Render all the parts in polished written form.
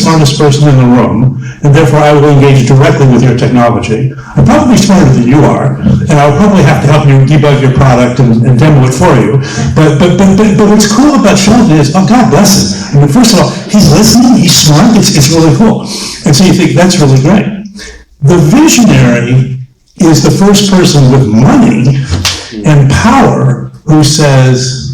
smartest person in the room, and therefore I will engage directly with your technology. I'm probably smarter than you are, and I'll probably have to help you debug your product and demo it for you. But what's cool about Sheldon is, oh, God bless him. I mean, first of all, he's listening, he's smart, it's really cool. And so you think, that's really great. The visionary is the first person with money and power who says,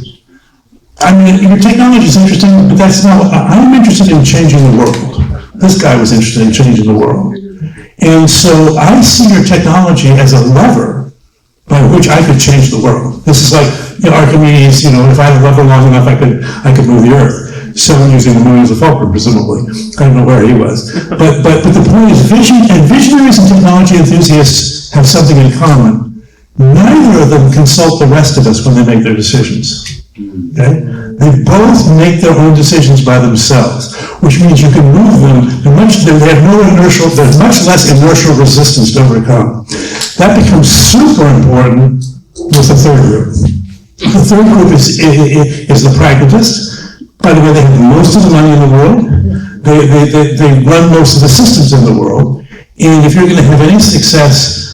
I mean, your technology is interesting, but that's not what I'm interested in, changing the world. This guy was interested in changing the world. And so I see your technology as a lever by which I could change the world. This is like, Archimedes, if I had a lever long enough, I could move the earth. So using the moon as a fulcrum, presumably. I don't know where he was. But the point is, visionaries and technology enthusiasts have something in common. Neither of them consult the rest of us when they make their decisions. Okay? They both make their own decisions by themselves, which means you can move them. There's much less inertial resistance to overcome. That becomes super important with the third group. The third group is the pragmatist. By the way, they have most of the money in the world. They run most of the systems in the world. And if you're going to have any success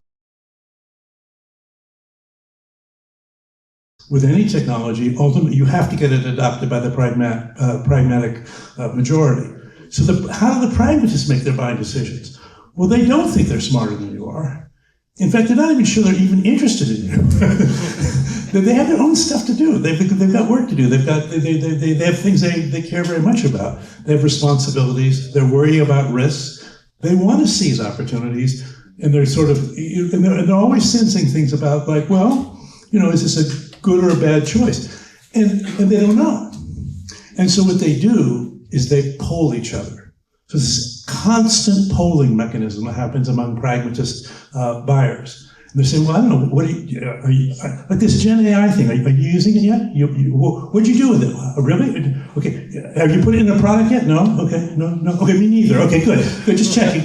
with any technology, ultimately you have to get it adopted by the pragmatic majority. So how do the pragmatists make their buying decisions? Well, they don't think they're smarter than you are. In fact, they're not even sure they're even interested in you. They have their own stuff to do. They've got work to do. They have things they care very much about. They have responsibilities. They're worrying about risks. They want to seize opportunities, and they're they're always sensing things about, like, well, is this a good or a bad choice? And they don't know. And so what they do is they poll each other. So this constant polling mechanism that happens among pragmatist buyers. And they're saying, well, I don't know, what are you like this Gen AI thing, are you using it yet? What'd you do with it? Really? Okay, have you put it in a product yet? No? Okay, no, okay, me neither. Okay, good, just checking.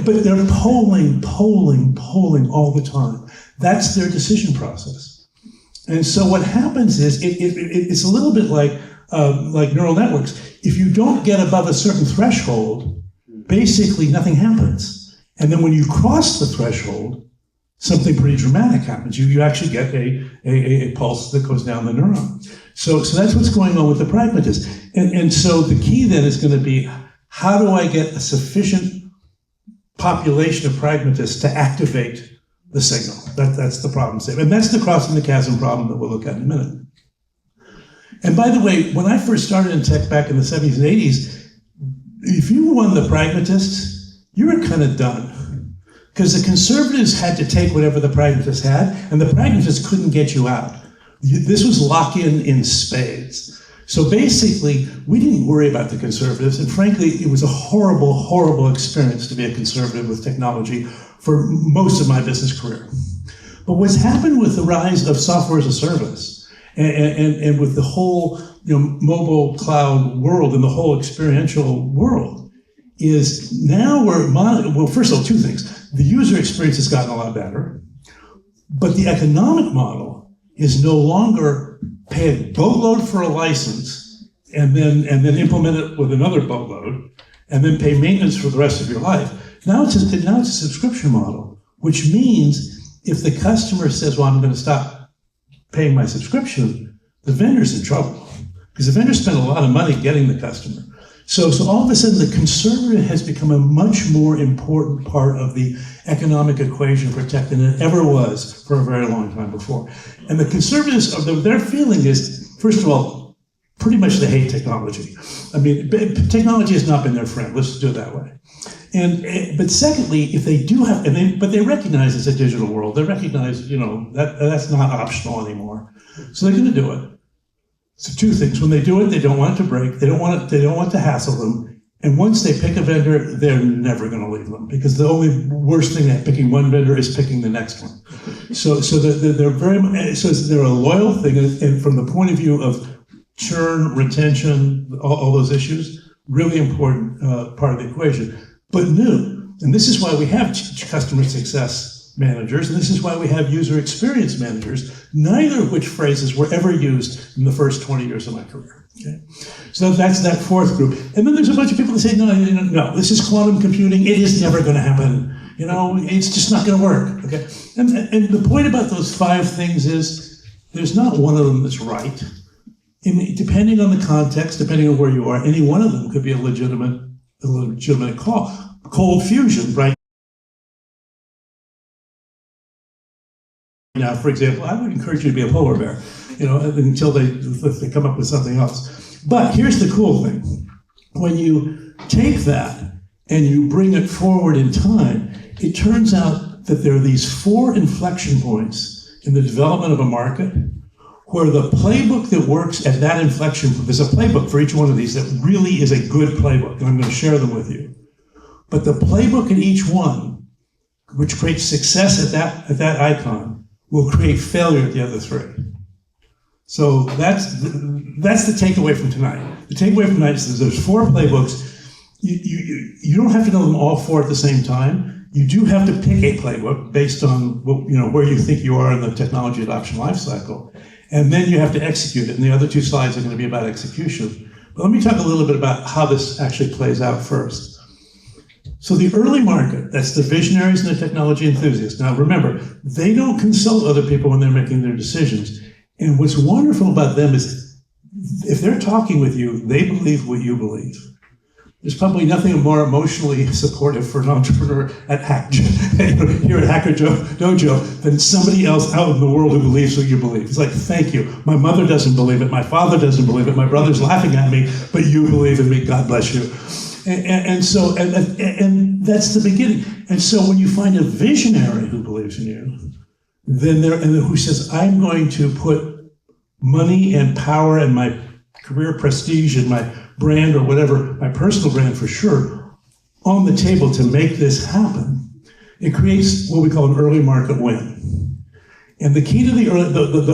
But they're polling all the time. That's their decision process. And so what happens is, it's a little bit like neural networks. If you don't get above a certain threshold, basically nothing happens. And then when you cross the threshold, something pretty dramatic happens. You actually get a pulse that goes down the neuron. So that's what's going on with the pragmatist. And so the key then is going to be, how do I get a sufficient population of pragmatists to activate the signal? That's the problem statement. And that's the crossing the chasm problem that we'll look at in a minute. And by the way, when I first started in tech back in the 70s and 80s, if you won the pragmatists, you were kind of done. Because the conservatives had to take whatever the pragmatists had, and the pragmatists couldn't get you out. This was lock-in in spades. So basically, we didn't worry about the conservatives, and frankly, it was a horrible, horrible experience to be a conservative with technology for most of my business career. But what's happened with the rise of software as a service, and with the whole mobile cloud world and the whole experiential world, is now well, first of all, two things. The user experience has gotten a lot better, but the economic model is no longer pay a boatload for a license and then implement it with another boatload and then pay maintenance for the rest of your life. Now it's a subscription model, which means if the customer says, well, I'm going to stop paying my subscription, the vendor's in trouble because the vendor spent a lot of money getting the customer. So all of a sudden, the conservative has become a much more important part of the economic equation for tech than it ever was for a very long time before. And the conservatives, their feeling is, first of all, pretty much they hate technology. I mean, technology has not been their friend. Let's do it that way. But secondly, if they do have, but they recognize it's a digital world. They recognize, that's not optional anymore. So they're going to do it. So two things. When they do it, they don't want it to break. They don't want to hassle them. And once they pick a vendor, they're never going to leave them because the only worst thing at picking one vendor is picking the next one. So they're a loyal thing. And from the point of view of churn, retention, all those issues, really important part of the equation. But new, and this is why we have customer success managers, and this is why we have user experience managers, neither of which phrases were ever used in the first 20 years of my career. Okay? So that's that fourth group. And then there's a bunch of people that say, no, this is quantum computing. It is never going to happen. It's just not going to work. Okay? And the point about those 5 things is there's not one of them that's right. Depending on the context, depending on where you are, any one of them could be a legitimate call. Cold fusion, right? Now, for example, I would encourage you to be a polar bear, until they come up with something else. But here's the cool thing. When you take that and you bring it forward in time, it turns out that there are these 4 inflection points in the development of a market where the playbook that works at that inflection point, there's a playbook for each one of these that really is a good playbook, and I'm going to share them with you. But the playbook in each one, which creates success at that icon, will create failure at the other 3. So that's the takeaway from tonight. The takeaway from tonight is that there's 4 playbooks. You don't have to know them all 4 at the same time. You do have to pick a playbook based on where you think you are in the technology adoption lifecycle, and then you have to execute it. And the other 2 slides are going to be about execution. But let me talk a little bit about how this actually plays out first. So the early market, that's the visionaries and the technology enthusiasts. Now remember, they don't consult other people when they're making their decisions. And what's wonderful about them is if they're talking with you, they believe what you believe. There's probably nothing more emotionally supportive for an entrepreneur here at Hacker Dojo than somebody else out in the world who believes what you believe. It's like, thank you. My mother doesn't believe it. My father doesn't believe it. My brother's laughing at me, but you believe in me. God bless you. And so that's the beginning. And so when you find a visionary who believes in you, then who says, I'm going to put money and power and my career prestige and my brand or whatever, my personal brand for sure, on the table to make this happen, it creates what we call an early market win. And the key to the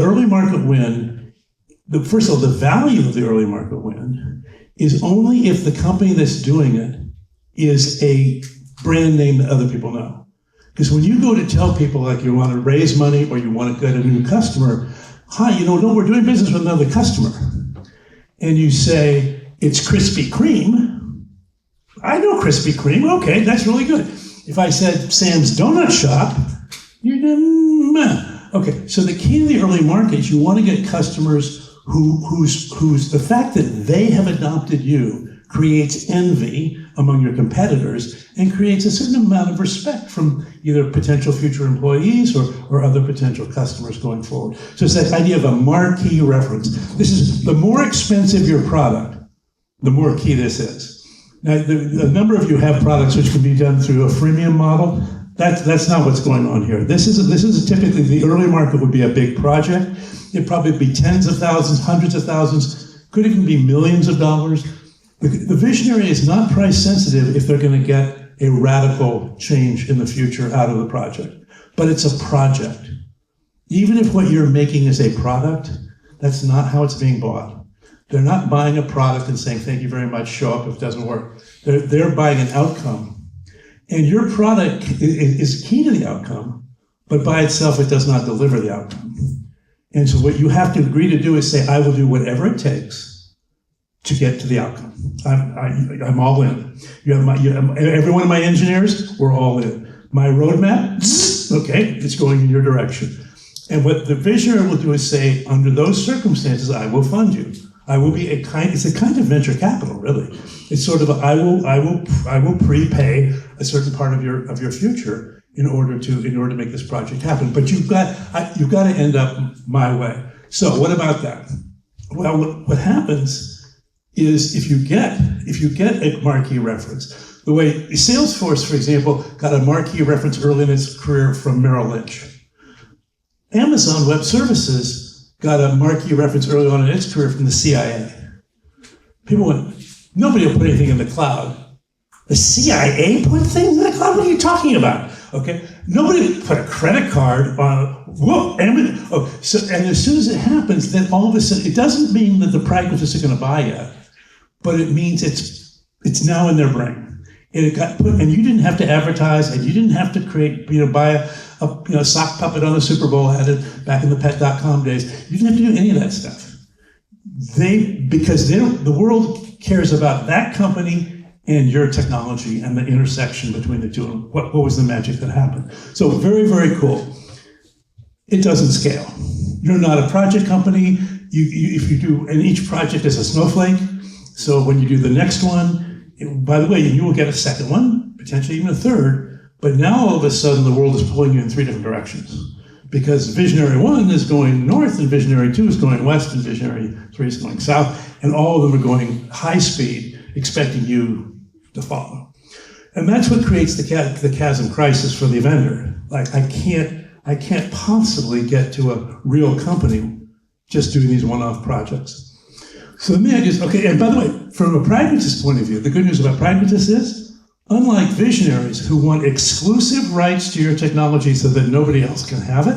early market win, first of all, the value of the early market win is only if the company that's doing it is a brand name that other people know. Because when you go to tell people like you want to raise money or you want to get a new customer, hi, we're doing business with another customer. And you say, it's Krispy Kreme. I know Krispy Kreme. Okay, that's really good. If I said Sam's Donut Shop, you're gonna, okay. So the key to the early market is you want to get customers who's the fact that they have adopted you creates envy among your competitors and creates a certain amount of respect from either potential future employees or other potential customers going forward. So it's that idea of a marquee reference. This is the more expensive your product, the more key this is. Now, a number of you have products which can be done through a freemium model. That's not what's going on here. This is typically the early market would be a big project. It'd probably be tens of thousands, hundreds of thousands, could even be millions of dollars. The visionary is not price sensitive if they're going to get a radical change in the future out of the project. But it's a project. Even if what you're making is a product, that's not how it's being bought. They're not buying a product and saying, thank you very much, show up if it doesn't work. They're buying an outcome. And your product is key to the outcome, but by itself, it does not deliver the outcome. And so what you have to agree to do is say, I will do whatever it takes to get to the outcome. I'm all in. Every one of my engineers, we're all in. My roadmap, okay, it's going in your direction. And what the visionary will do is say, under those circumstances, I will fund you. I will be it's a kind of venture capital, really. It's sort of I will prepay a certain part of your future in order to make this project happen. But you've got to end up my way. So what about that? Well, what happens is if you get a marquee reference, the way Salesforce, for example, got a marquee reference early in its career from Merrill Lynch. Amazon Web Services got a marquee reference early on in its career from the CIA. People went, nobody will put anything in the cloud. The CIA put things in the cloud? What are you talking about? Okay, nobody put a credit card on, whoa, and as soon as it happens, then all of a sudden, it doesn't mean that the pragmatists are going to buy it, but it means it's now in their brain. And it got put, and you didn't have to advertise, and you didn't have to buy a sock puppet on the Super Bowl ad back in the pet.com days. You didn't have to do any of that stuff. because the world cares about that company and your technology and the intersection between the two. And what was the magic that happened? So very, very cool. It doesn't scale. You're not a project company. If you do, and each project is a snowflake. So when you do the next one, by the way, you will get a second one, potentially even a third. But now all of a sudden, the world is pulling you in 3 different directions. Because Visionary 1 is going north, and Visionary 2 is going west, and Visionary 3 is going south, and all of them are going high speed, expecting you to follow. And that's what creates the chasm crisis for the vendor. Like, I can't possibly get to a real company just doing these one-off projects. So the main idea is, okay, and by the way, from a pragmatist point of view, the good news about pragmatists is, unlike visionaries who want exclusive rights to your technology so that nobody else can have it,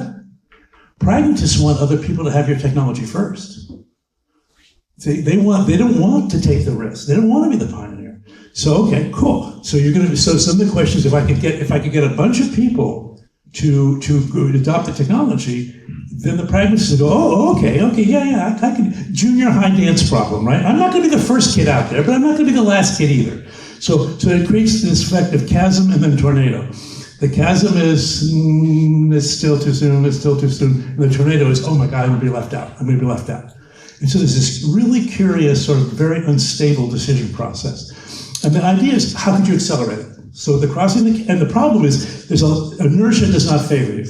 pragmatists want other people to have your technology first. They don't want to take the risk. They don't want to be the pioneer. So okay, cool. So some of the questions, if I could get a bunch of people to adopt the technology, then the pragmatists would go, oh, okay, yeah, I can. Junior high dance problem, right? I'm not going to be the first kid out there, but I'm not going to be the last kid either. So it creates this effect of chasm and then tornado. The chasm is, it's still too soon, And the tornado is, oh my God, I'm going to be left out. And so there's this really curious, sort of very unstable decision process. And the idea is, how could you accelerate it? So the problem is, inertia does not favor you.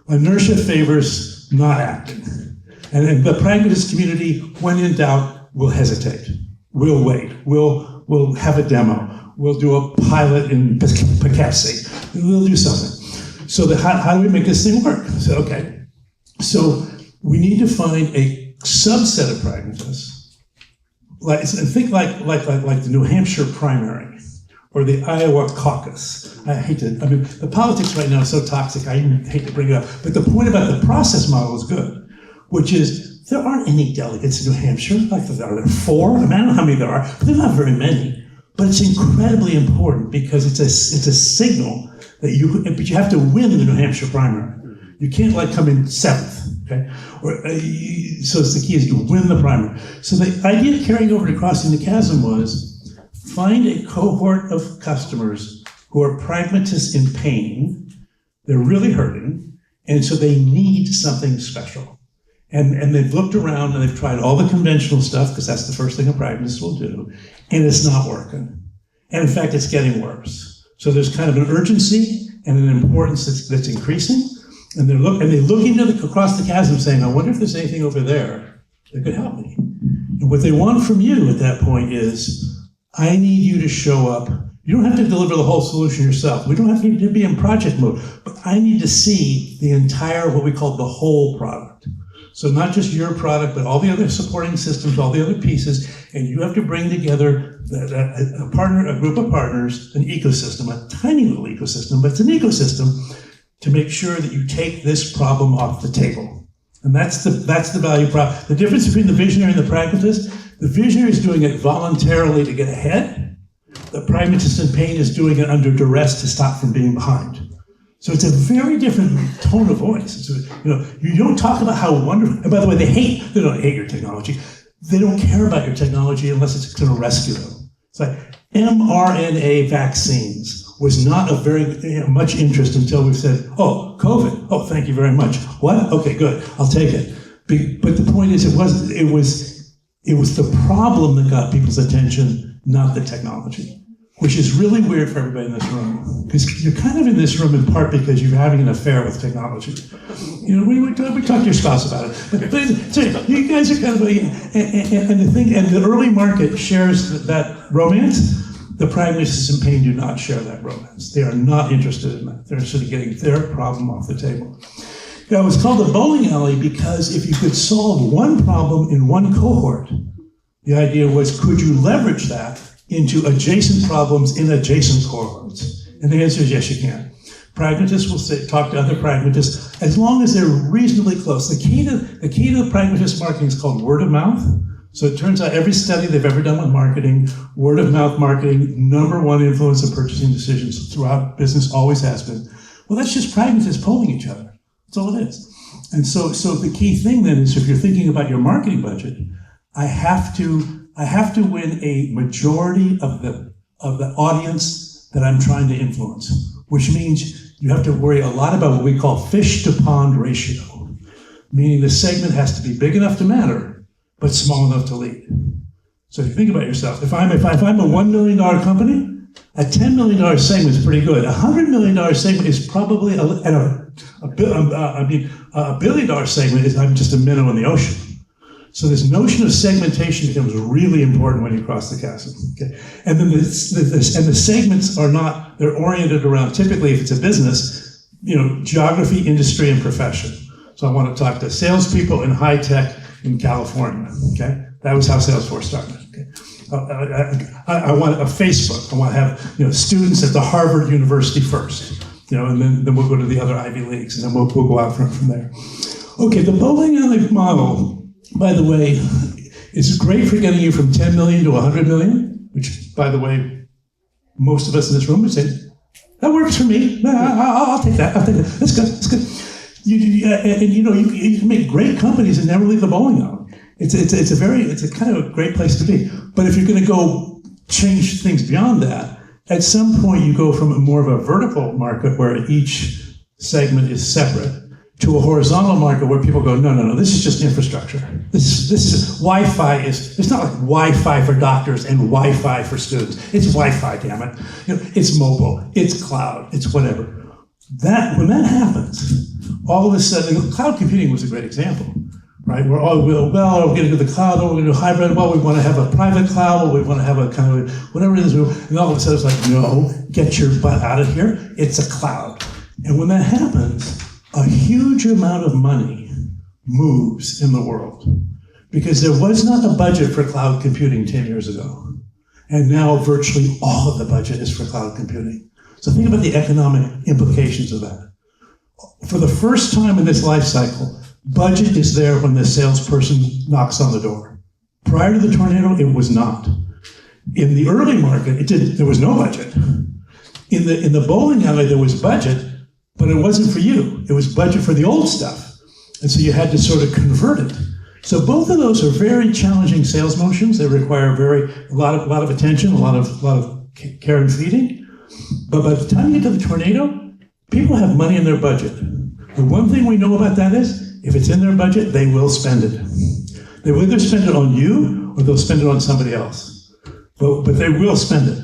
Inertia favors not acting. And the pragmatist community, when in doubt, will hesitate. We'll wait. We'll have a demo. We'll do a pilot in Poughkeepsie. We'll do something. So how do we make this thing work? So we need to find a subset of pragmatists. Think like the New Hampshire primary or the Iowa caucus. The politics right now is so toxic, I even hate to bring it up. But the point about the process model is good, which is there aren't any delegates in New Hampshire. Are there 4? I don't know how many there are, but they're not very many. But it's incredibly important because it's a signal that but you have to win the New Hampshire primary. You can't come in 7th, okay? So the key is you win the primary. So the idea of carrying over to crossing the chasm was find a cohort of customers who are pragmatists in pain. They're really hurting, and so they need something special. And they've looked around and they've tried all the conventional stuff, because that's the first thing a pragmatist will do, and it's not working. And in fact, it's getting worse. So there's kind of an urgency and an importance that's increasing, and they look across the chasm saying, I wonder if there's anything over there that could help me. And what they want from you at that point is, I need you to show up. You don't have to deliver the whole solution yourself. We don't have to be in project mode, but I need to see the entire, what we call the whole product. So not just your product, but all the other supporting systems, all the other pieces, and you have to bring together a group of partners, an ecosystem, a tiny little ecosystem, but it's an ecosystem to make sure that you take this problem off the table. And that's the value prop. The difference between the visionary and the pragmatist, the visionary is doing it voluntarily to get ahead. The pragmatist in pain is doing it under duress to stop from being behind. So it's a very different tone of voice. You don't talk about how wonderful, and by the way, they don't hate your technology. They don't care about your technology unless it's going to rescue them. It's like mRNA vaccines was not of very much interest until we said, oh, COVID, oh, thank you very much. What? Okay, good, I'll take it. But the point is, it was the problem that got people's attention, not the technology. Which is really weird for everybody in this room, because you're kind of in this room in part because you're having an affair with technology. We talk to your spouse about it. But so you guys are kind of, and the early market shares that romance. The pragmatists in pain do not share that romance. They are not interested in that. They're interested in getting their problem off the table. It was called a bowling alley because if you could solve one problem in one cohort, the idea was, could you leverage that into adjacent problems in adjacent cohorts? And the answer is yes, you can. Pragmatists will talk to other pragmatists as long as they're reasonably close. The key to pragmatist marketing is called word of mouth. So it turns out every study they've ever done with marketing, word of mouth marketing, #1 influence of purchasing decisions throughout business, always has been. Well, that's just pragmatists polling each other. That's all it is. And so the key thing then is, if you're thinking about your marketing budget, I have to win a majority of the audience that I'm trying to influence, which means you have to worry a lot about what we call fish to pond ratio, meaning the segment has to be big enough to matter, but small enough to lead. So if you think about yourself, if I'm a $1 million company, a $10 million segment is pretty good. A $100 million segment is probably a $1 billion segment is I'm just a minnow in the ocean. So this notion of segmentation becomes really important when you cross the chasm. Okay, and then the segments are not, they're oriented around, typically if it's a business, geography, industry, and profession. So I want to talk to salespeople in high tech in California. Okay, that was how Salesforce started. Okay. I want a Facebook. I want to have students at the Harvard University first, and then we'll go to the other Ivy Leagues, and then we'll go out from there. Okay, the bowling alley model, by the way, is great for getting you from 10 million to 100 million, which, by the way, most of us in this room would say, that works for me. I'll take that. That's good. That's good. You can make great companies and never leave the bowling alley. It's a kind of a great place to be. But if you're going to go change things beyond that, at some point you go from more of a vertical market where each segment is separate to a horizontal market where people go, no, this is just infrastructure. This is Wi-Fi it's not like Wi-Fi for doctors and Wi-Fi for students. It's Wi-Fi, damn it. It's mobile, it's cloud, it's whatever. When that happens, all of a sudden, cloud computing was a great example. Right? We're going to do the cloud, we're going to do hybrid, we want to have a private cloud, we want to have a kind of whatever it is, and all of a sudden it's like, no, get your butt out of here, it's a cloud. And when that happens, a huge amount of money moves in the world because there was not a budget for cloud computing 10 years ago. And now virtually all of the budget is for cloud computing. So think about the economic implications of that. For the first time in this life cycle, budget is there when the salesperson knocks on the door. Prior to the tornado, it was not. In the early market, there was no budget. In the bowling alley, there was budget, but it wasn't for you. It was budget for the old stuff. And so you had to sort of convert it. So both of those are very challenging sales motions. They require a lot of attention, a lot of care and feeding. But by the time you get to the tornado, people have money in their budget. The one thing we know about that is, if it's in their budget, they will spend it. They will either spend it on you or they'll spend it on somebody else. But they will spend it.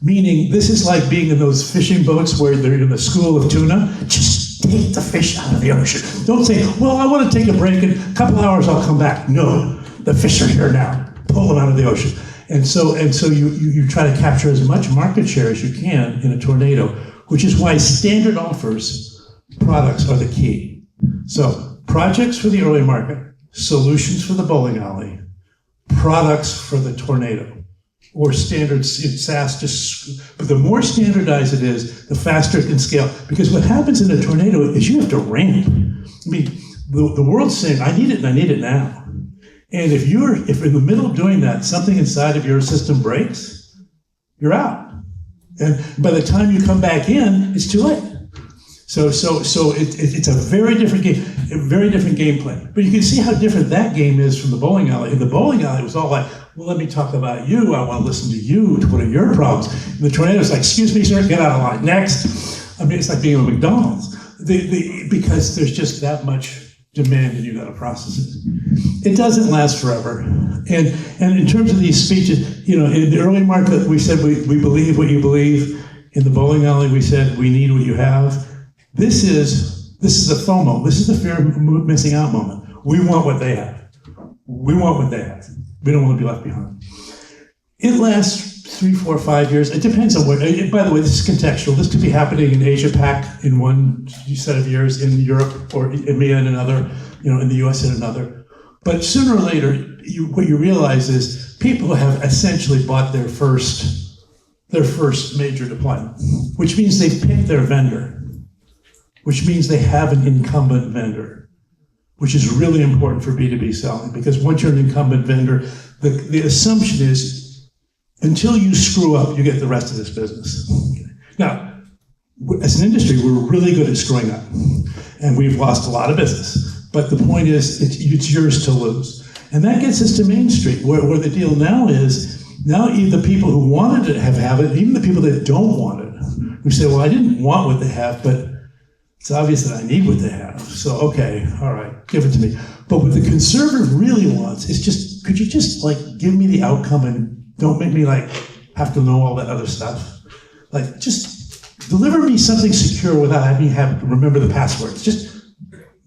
Meaning, this is like being in those fishing boats where they're in the school of tuna. Just take the fish out of the ocean. Don't say, well, I want to take a break, in a couple hours I'll come back. No, the fish are here now. Pull them out of the ocean. And so you try to capture as much market share as you can in a tornado, which is why standard offers products are the key. So projects for the early market, solutions for the bowling alley, products for the tornado, or standards in SaaS. But the more standardized it is, the faster it can scale. Because what happens in a tornado is you have to ramp. I mean, the world's saying, I need it and I need it now. And if in the middle of doing that, something inside of your system breaks, you're out. And by the time you come back in, it's too late. So it's a very different game plan. But you can see how different that game is from the bowling alley. In the bowling alley, it was all like, well, let me talk about you. I want to listen to you. What are your problems? And the tornado's like, excuse me, sir, get out of line. Next. I mean, it's like being at McDonald's. Because there's just that much demand and you got to process it. It doesn't last forever. And in terms of these speeches, in the early market, we said we believe what you believe. In the bowling alley, we said we need what you have. This is the FOMO. This is the fear of missing out moment. We want what they have. We want what they have. We don't want to be left behind. It lasts 3, 4, 5 years. It depends on what. By the way, this is contextual. This could be happening in Asia Pac in one set of years, in Europe or EMEA in another, in the US in another. But sooner or later, what you realize is people have essentially bought their first major deployment, which means they've picked their vendor, which means they have an incumbent vendor, which is really important for B2B selling, because once you're an incumbent vendor, the assumption is until you screw up, you get the rest of this business. Now, as an industry, we're really good at screwing up, and we've lost a lot of business. But the point is, it's yours to lose. And that gets us to Main Street, where the deal now is, now the people who wanted to have it, even the people that don't want it, who say, well, I didn't want what they have, but it's obvious that I need what they have. So, okay, all right, give it to me. But what the conservative really wants is just, could you just like give me the outcome and don't make me like have to know all that other stuff? Like just deliver me something secure without having to remember the passwords. Just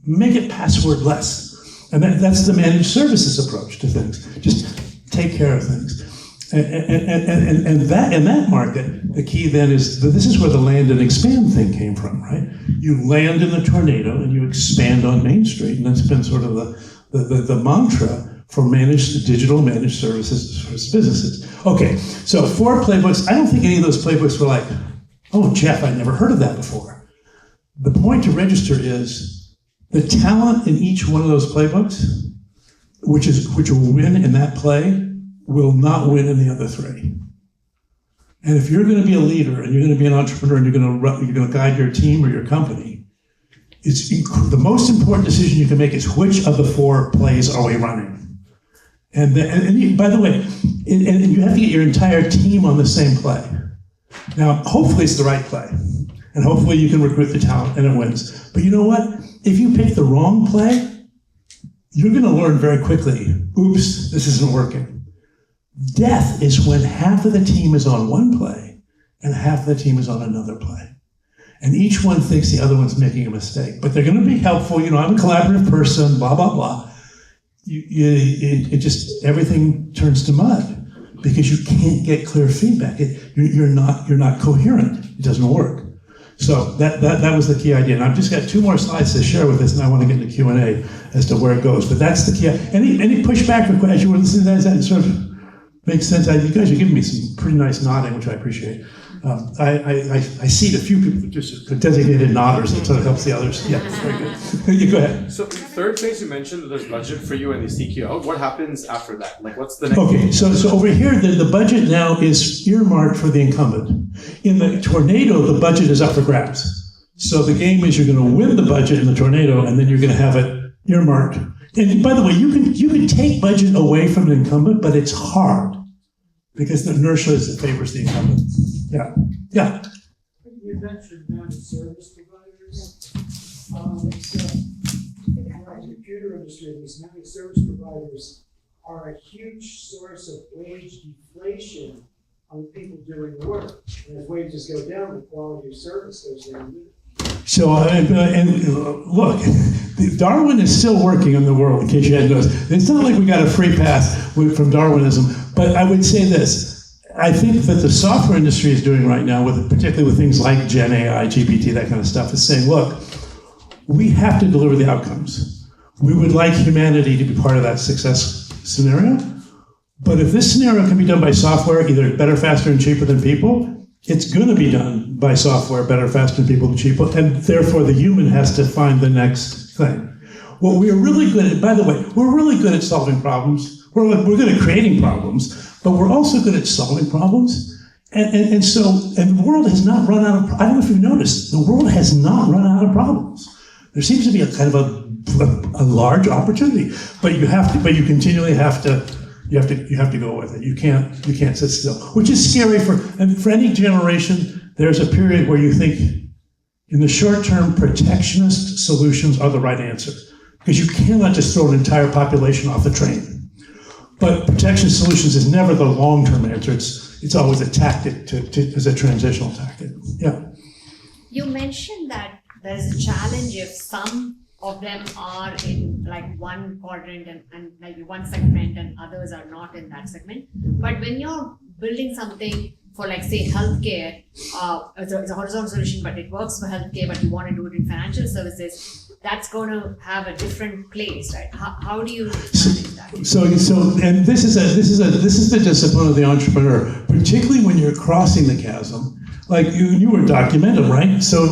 make it passwordless. And that's the managed services approach to things. Just take care of things. And that in that market, the key then is that this is where the land and expand thing came from, right? You land in the tornado and you expand on Main Street, and that's been sort of the mantra for digital managed services businesses. Okay, so 4 playbooks. I don't think any of those playbooks were like, oh, Jeff, I never heard of that before. The point to register is the talent in each one of those playbooks, which will win in that play, will not win in the other 3. And if you're going to be a leader and you're going to be an entrepreneur and you're going to guide your team or your company, the most important decision you can make is which of the 4 plays are we running. And by the way, and you have to get your entire team on the same play. Now, hopefully it's the right play, and hopefully you can recruit the talent and it wins. But you know what? If you pick the wrong play, you're going to learn very quickly, oops, this isn't working. Death is when half of the team is on one play and half of the team is on another play. And each one thinks the other one's making a mistake. But they're going to be helpful. You know, I'm a collaborative person, blah, blah, blah. It just, everything turns to mud because you can't get clear feedback. You're not coherent. It doesn't work. So that was the key idea. And I've just got 2 more slides to share with us, and I want to get into Q&A as to where it goes. But that's the key. Any pushback or questions you were listening to that sort of makes sense. You guys are giving me some pretty nice nodding, which I appreciate. I see a few people just designated nodders, that sort of helps the others. Yeah, very good. You go ahead. So the third phase you mentioned that there's budget for you and they seek you out. What happens after that? Like what's the next? Okay, so over here the budget now is earmarked for the incumbent. In the tornado, the budget is up for grabs. So the game is you're going to win the budget in the tornado, and then you're going to have it earmarked. And by the way, you can take budget away from an incumbent, but it's hard because the inertia is that favors the incumbent. Yeah. You mentioned managed service providers. In the computer industry, these managed service providers are a huge source of wage deflation on the people doing the work. And as wages go down, the quality of service goes down. So, look, Darwin is still working on the world, in case you hadn't noticed. It's not like we got a free pass from Darwinism, but I would say this. I think that the software industry is doing right now, particularly with things like Gen AI, GPT, that kind of stuff, is saying, look, we have to deliver the outcomes. We would like humanity to be part of that success scenario, but if this scenario can be done by software, either better, faster, and cheaper than people, it's going to be done by software, better, faster, and people, cheaper, and therefore the human has to find the next thing. What we're really good at, by the way, we're really good at solving problems. We're good at creating problems, but we're also good at solving problems. And the world has not run out of, I don't know if you've noticed, the world has not run out of problems. There seems to be a kind of a large opportunity, but you continually have to go with it. You can't sit still, which is scary for any generation. There's a period where you think, in the short term, protectionist solutions are the right answer, because you cannot just throw an entire population off the train. But protection solutions is never the long-term answer. It's always a tactic as a transitional tactic. Yeah. You mentioned that there's a challenge if some of them are in like one quadrant and like one segment and others are not in that segment. But when you're building something for like say healthcare, it's a horizontal solution, but it works for healthcare, but you want to do it in financial services, that's going to have a different place, right? How do you manage that? So, and this is the discipline of the entrepreneur, particularly when you're crossing the chasm. Like you were Documentum, right? So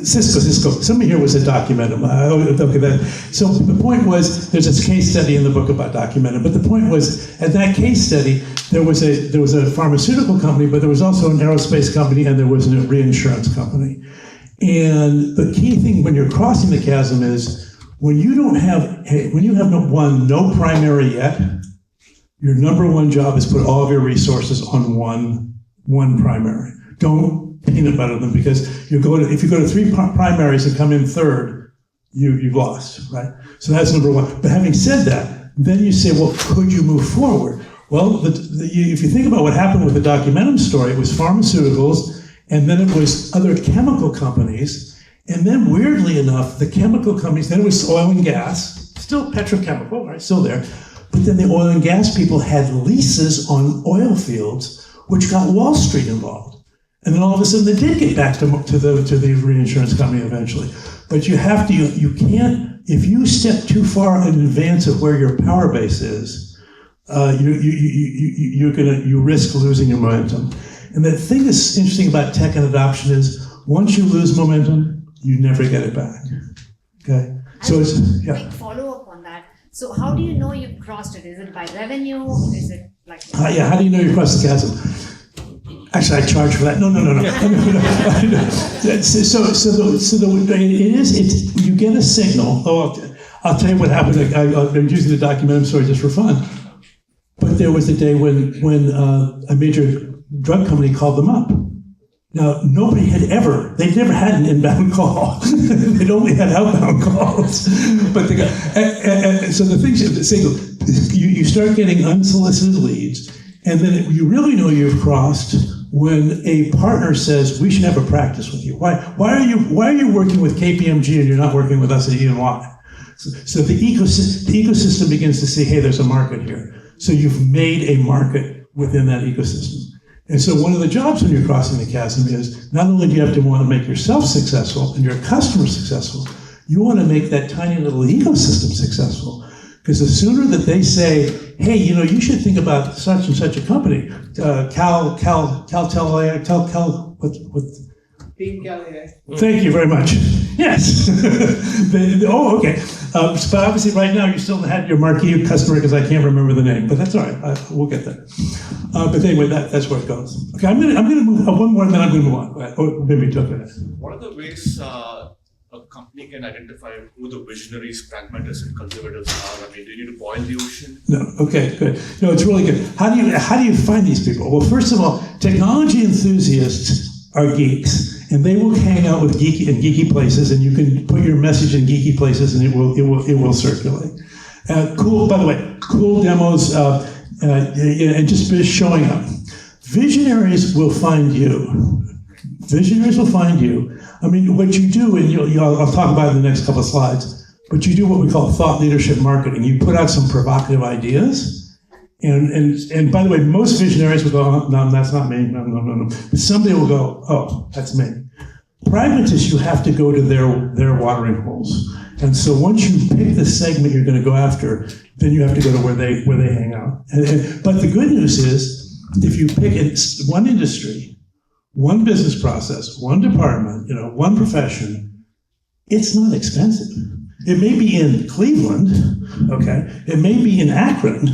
Cisco. Somebody here was a Documentum. So the point was, there's this case study in the book about Documentum. But the point was, at that case study, there was a pharmaceutical company, but there was also an aerospace company, and there was a reinsurance company. And the key thing when you're crossing the chasm is, when you have no primary yet, your number one job is put all of your resources on one primary. Don't peanut butter them, because if you go to 3 primaries and come in third, you've lost, right? So that's number one. But having said that, then you say, well, could you move forward? Well, if you think about what happened with the Documentum story, it was pharmaceuticals, and then it was other chemical companies, and then weirdly enough, the chemical companies, then it was oil and gas, still petrochemical, right, still there, but then the oil and gas people had leases on oil fields, which got Wall Street involved. And then all of a sudden they did get back to the reinsurance company eventually. But you can't, if you step too far in advance of where your power base is, you risk losing your momentum. And the thing that's interesting about tech and adoption is once you lose momentum, you never get it back. Okay, so it's Quick follow up on that. So how do you know you've crossed it? Is it by revenue? Is it like? How do you know you crossed the chasm? Actually, I charge for that. No. You get a signal. Oh, I'll tell you what happened. I'm using the Documentum story just for fun. But there was a day when a major drug company called them up. Now, they'd never had an inbound call. They'd only had outbound calls. But so the things you start getting unsolicited leads, and then you really know you've crossed when a partner says, we should have a practice with you. Why are you working with KPMG and you're not working with us at E&Y? So the ecosystem begins to see, hey, there's a market here. So you've made a market within that ecosystem. And so one of the jobs when you're crossing the chasm is not only do you have to want to make yourself successful and your customer successful, you want to make that tiny little ecosystem successful. Because the sooner that they say, hey, you should think about such and such a company, Thank you very much. Yes. Okay. But obviously, right now you still had your marquee customer because I can't remember the name, but that's all right. We'll get there. But anyway, that's where it goes. Okay, I'm gonna move one more, and then I'm gonna move on. Or maybe two minutes. What are the ways a company can identify who the visionaries, pragmatists, and conservatives are? I mean, do you need to boil the ocean? No. Okay. Good. No, it's really good. How do you find these people? Well, first of all, technology enthusiasts are geeks. And they will hang out with geeky places, and you can put your message in geeky places, and it will circulate. Cool. By the way, cool demos and just showing up. Visionaries will find you. Visionaries will find you. I mean, what you do, and I'll talk about it in the next couple of slides. But you do what we call thought leadership marketing. You put out some provocative ideas. And by the way, most visionaries will go, oh, no, that's not me. No. But somebody will go, oh, that's me. Pragmatists, you have to go to their watering holes. And so once you pick the segment you're going to go after, then you have to go to where they hang out. But the good news is, if you pick one industry, one business process, one department, one profession, it's not expensive. It may be in Cleveland, okay? It may be in Akron,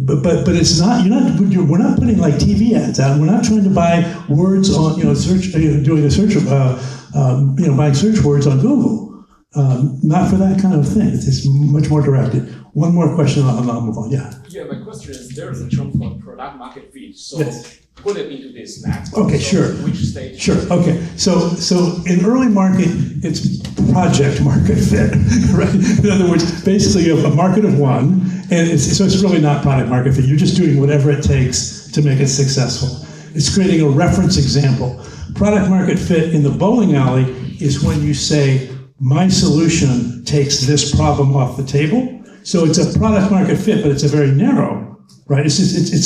but it's not. We're not putting like TV ads out. We're not trying to buy words on search. Doing a search of buying search words on Google. Not for that kind of thing. It's much more directed. One more question, I'll move on. Yeah. Yeah, my question is: there is a term called product market fit. So yes. Put it into this math. Okay, so sure. Which stage? Sure. Okay. So in early market, it's project market fit, right? In other words, basically you have a market of one, and it's really not product market fit. You're just doing whatever it takes to make it successful. It's creating a reference example. Product market fit in the bowling alley is when you say, my solution takes this problem off the table. So it's a product market fit, but it's a very narrow. Right? It's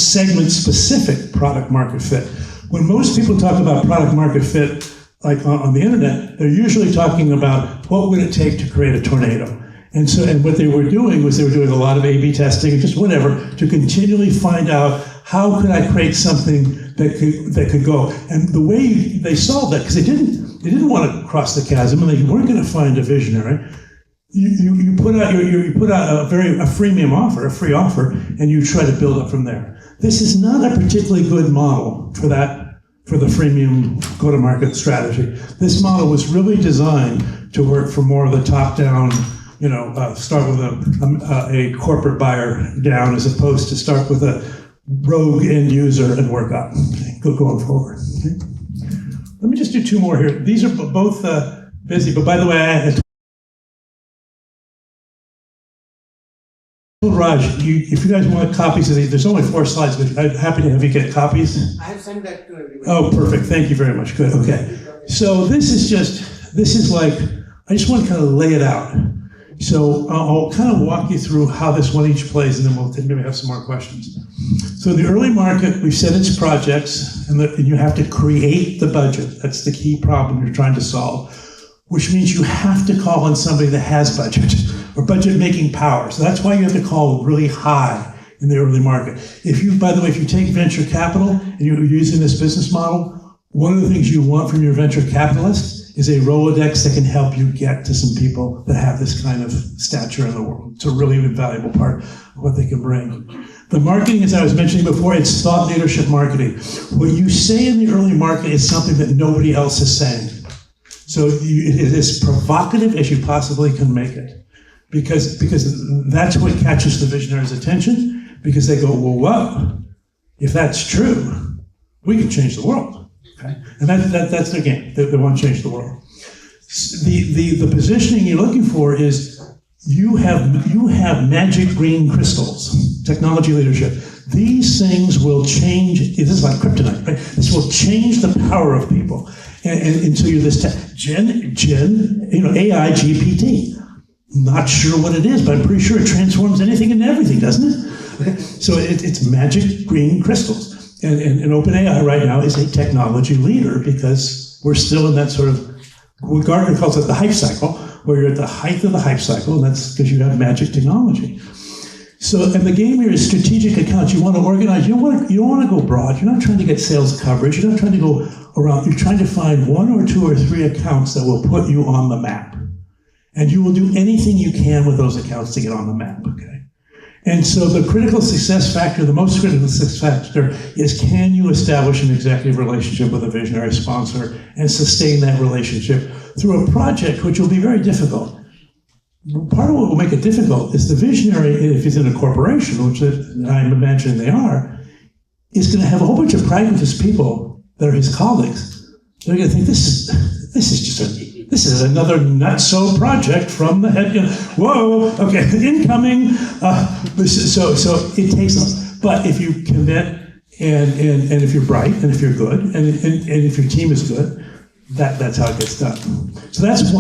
segment-specific product market fit. When most people talk about product market fit, like on the internet, they're usually talking about what would it take to create a tornado. And what they were doing was they were doing a lot of A/B testing, just whatever, to continually find out how could I create something that could go. And the way they solved that, because they didn't want to cross the chasm, and they weren't going to find a visionary. You put out a freemium offer, a free offer, and you try to build up from there. This is not a particularly good model for the freemium go-to-market strategy. This model was really designed to work for more of the top-down, start with a corporate buyer down as opposed to start with a rogue end user and work up. Okay, going forward. Okay. Let me just do two more here. These are both busy, but by the way, I told Raj, if you guys want copies of these, there's only 4 slides, but I'm happy to have you get copies. I have sent that to everybody. Oh, perfect. Thank you very much. Good. Okay. So this is like, I just want to kind of lay it out. So I'll kind of walk you through how this one each plays, and then we'll maybe have some more questions. So the early market, we've said it's projects, and you have to create the budget. That's the key problem you're trying to solve, which means you have to call on somebody that has budget or budget making power. So that's why you have to call really high in the early market. By the way, if you take venture capital and you're using this business model, one of the things you want from your venture capitalist is a Rolodex that can help you get to some people that have this kind of stature in the world. It's a really valuable part of what they can bring. The marketing, as I was mentioning before, it's thought leadership marketing. What you say in the early market is something that nobody else is saying. So it is as provocative as you possibly can make it. Because that's what catches the visionary's attention, because they go, well, whoa, if that's true, we can change the world. Okay? And that's their game. They want to change the world. The positioning you're looking for is you have magic green crystals, technology leadership. These things will change. This is like kryptonite, right? This will change the power of people. And so you're this AI GPT. Not sure what it is, but I'm pretty sure it transforms anything into everything, doesn't it? Okay? So it's magic green crystals. And OpenAI right now is a technology leader because we're still in that sort of, what Gartner calls it the hype cycle, where you're at the height of the hype cycle, and that's because you have magic technology. So, and the game here is strategic accounts. You want to organize, you don't want to go broad. You're not trying to get sales coverage. You're not trying to go around. You're trying to find 1 or 2 or 3 accounts that will put you on the map. And you will do anything you can with those accounts to get on the map, okay? And so the critical success factor, the most critical success factor is, can you establish an executive relationship with a visionary sponsor and sustain that relationship through a project which will be very difficult. Part of what will make it difficult is the visionary, if he's in a corporation, which I'm imagining they are, is going to have a whole bunch of pragmatist people that are his colleagues. They're going to think this is another nutso project from the head. Whoa, okay, incoming. So it takes, but if you commit and if you're bright and if you're good and if your team is good, that's how it gets done. So that's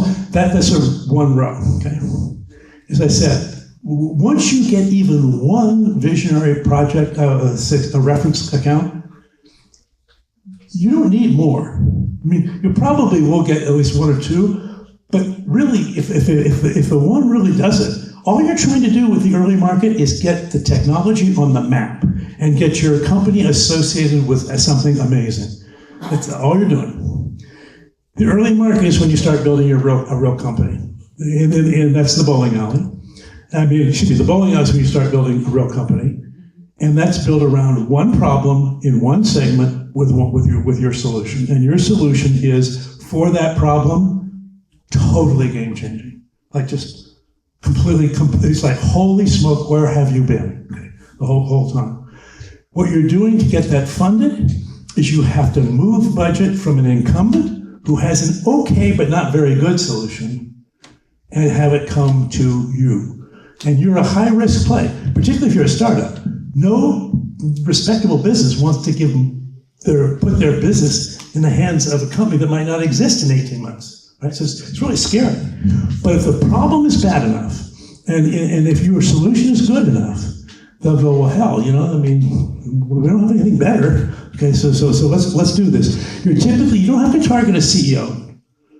sort of one row. Okay, as I said, once you get even one visionary project, a reference account, you don't need more. I mean, you probably will get at least 1 or 2, but really, if the one really does it, all you're trying to do with the early market is get the technology on the map and get your company associated with something amazing. That's all you're doing. The early market is when you start building a real company, and that's the bowling alley. The bowling alley is when you start building a real company, and that's built around one problem in one segment with your solution. And your solution is, for that problem, totally game changing. Like just completely, it's like, holy smoke, where have you been? Okay, the whole time. What you're doing to get that funded is you have to move budget from an incumbent who has an okay but not very good solution and have it come to you. And you're a high-risk play, particularly if you're a startup. No respectable business wants to put their business in the hands of a company that might not exist in 18 months. Right? So it's really scary. But if the problem is bad enough, and if your solution is good enough, they'll go, well, hell, we don't have anything better. Okay, so let's do this. You don't have to target a CEO,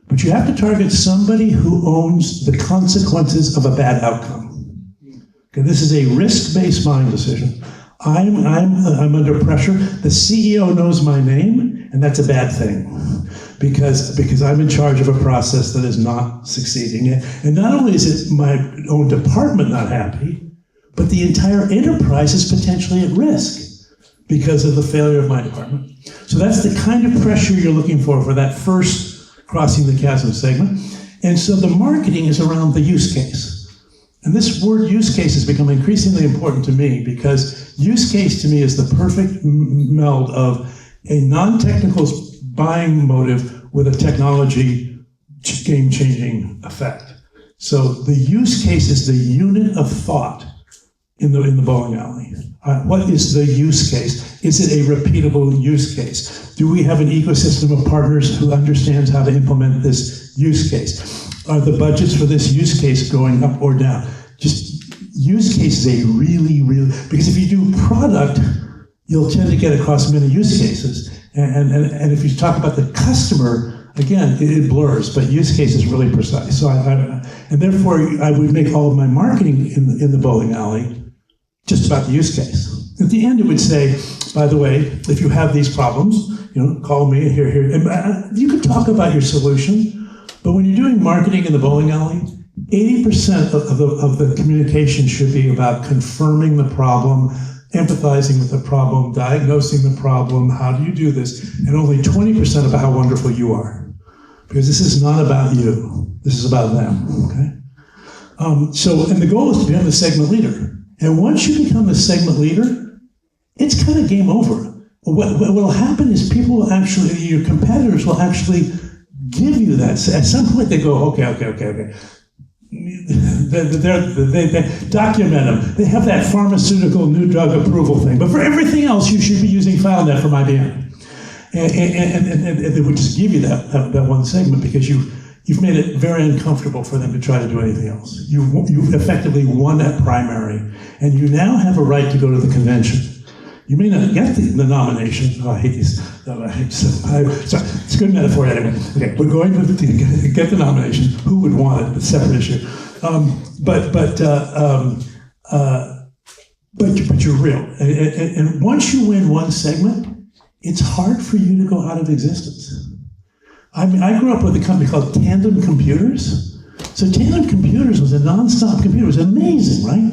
but you have to target somebody who owns the consequences of a bad outcome. Okay, this is a risk-based buying decision. I'm under pressure. The CEO knows my name, and that's a bad thing, because I'm in charge of a process that is not succeeding. And not only is it my own department not happy, but the entire enterprise is potentially at risk because of the failure of my department. So that's the kind of pressure you're looking for that first crossing the chasm segment. And so the marketing is around the use case. And this word use case has become increasingly important to me because use case to me is the perfect meld of a non-technical buying motive with a technology game-changing effect. So the use case is the unit of thought in the bowling alley. What is the use case? Is it a repeatable use case? Do we have an ecosystem of partners who understands how to implement this use case? Are the budgets for this use case going up or down? Just use case is a really, because if you do product, you'll tend to get across many use cases. And if you talk about the customer, again, it blurs, but use case is really precise. So and therefore, I would make all of my marketing in the bowling alley just about the use case. At the end, it would say, by the way, if you have these problems, call me here. And you could talk about your solution, but when you're doing marketing in the bowling alley, 80% of the communication should be about confirming the problem, empathizing with the problem, diagnosing the problem, how do you do this, and only 20% about how wonderful you are. Because this is not about you, this is about them, okay? And the goal is to become the segment leader. And once you become the segment leader, it's kind of game over. What will happen is people will actually, your competitors will actually give you that. At some point they go, okay. They document them. They have that pharmaceutical new drug approval thing. But for everything else, you should be using FileNet from IBM. And they would just give you that one segment because you've made it very uncomfortable for them to try to do anything else. You effectively won that primary, and you now have a right to go to the convention. You may not get the nomination. Oh, I hate these. Sorry, it's a good metaphor anyway. Okay, we're going to get the nomination. Who would want it? It's a separate issue. But you're real. And once you win one segment, it's hard for you to go out of existence. I mean, I grew up with a company called Tandem Computers. So Tandem Computers was a nonstop computer. It was amazing, right?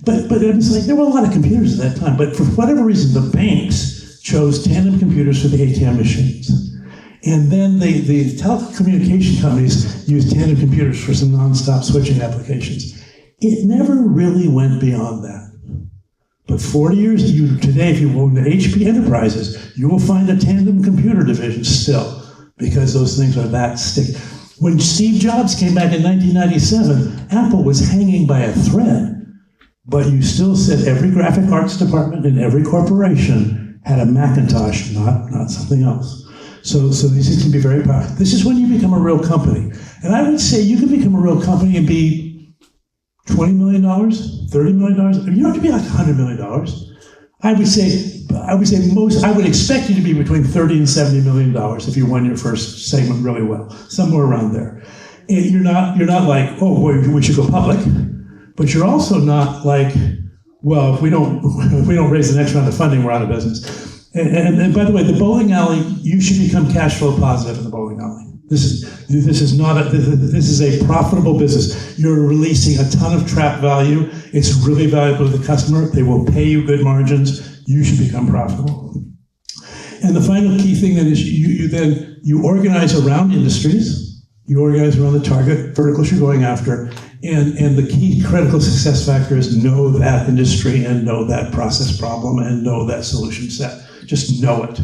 But it was like, there were a lot of computers at that time, but for whatever reason, the banks chose Tandem Computers for the ATM machines. And then the telecommunication companies used Tandem Computers for some nonstop switching applications. It never really went beyond that. But 40 years, today, if you go into HP Enterprises, you will find a Tandem Computer division still, because those things are that sticky. When Steve Jobs came back in 1997, Apple was hanging by a thread. But you still said every graphic arts department in every corporation had a Macintosh, not something else. So these things can be very powerful. This is when you become a real company. And I would say you can become a real company and be $20 million, $30 million. You don't have to be like $100 million. I would expect you to be between $30 and $70 million if you won your first segment really well, somewhere around there. And you're not like, oh, boy, we should go public. But you're also not like, well, if we don't raise the next round of funding, we're out of business. And by the way, the bowling alley, you should become cash flow positive in the bowling alley. This is a profitable business. You're releasing a ton of trap value. It's really valuable to the customer. They will pay you good margins. You should become profitable. And the final key thing then is you organize around industries. You organize around the target verticals you're going after. And the key critical success factor is know that industry and know that process problem and know that solution set. Just know it.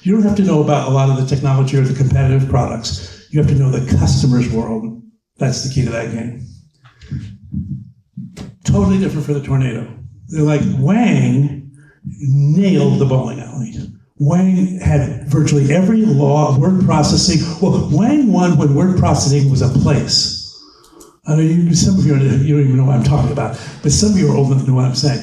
You don't have to know about a lot of the technology or the competitive products. You have to know the customer's world. That's the key to that game. Totally different for the tornado. They're like, Wang nailed the bowling alley. Wang had virtually every law of word processing. Well, Wang won when word processing was a place. I know some of you don't even know what I'm talking about, but some of you are old enough to know what I'm saying.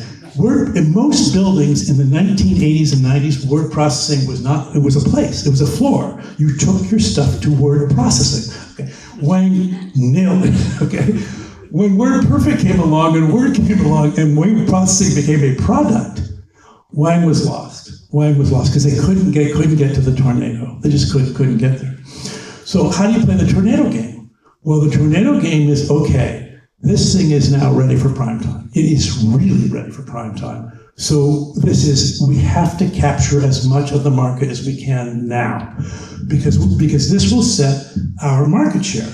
In most buildings in the 1980s and 90s, word processing was not, it was a place, it was a floor. You took your stuff to word processing. Okay. Wang nailed it, okay? When WordPerfect came along and Word came along and word processing became a product, Wang was lost. Wang was lost because they couldn't get to the tornado. They just couldn't get there. So how do you play the tornado game? Well, the tornado game is, okay, this thing is now ready for prime time. It is really ready for prime time. So we have to capture as much of the market as we can now, because this will set our market share.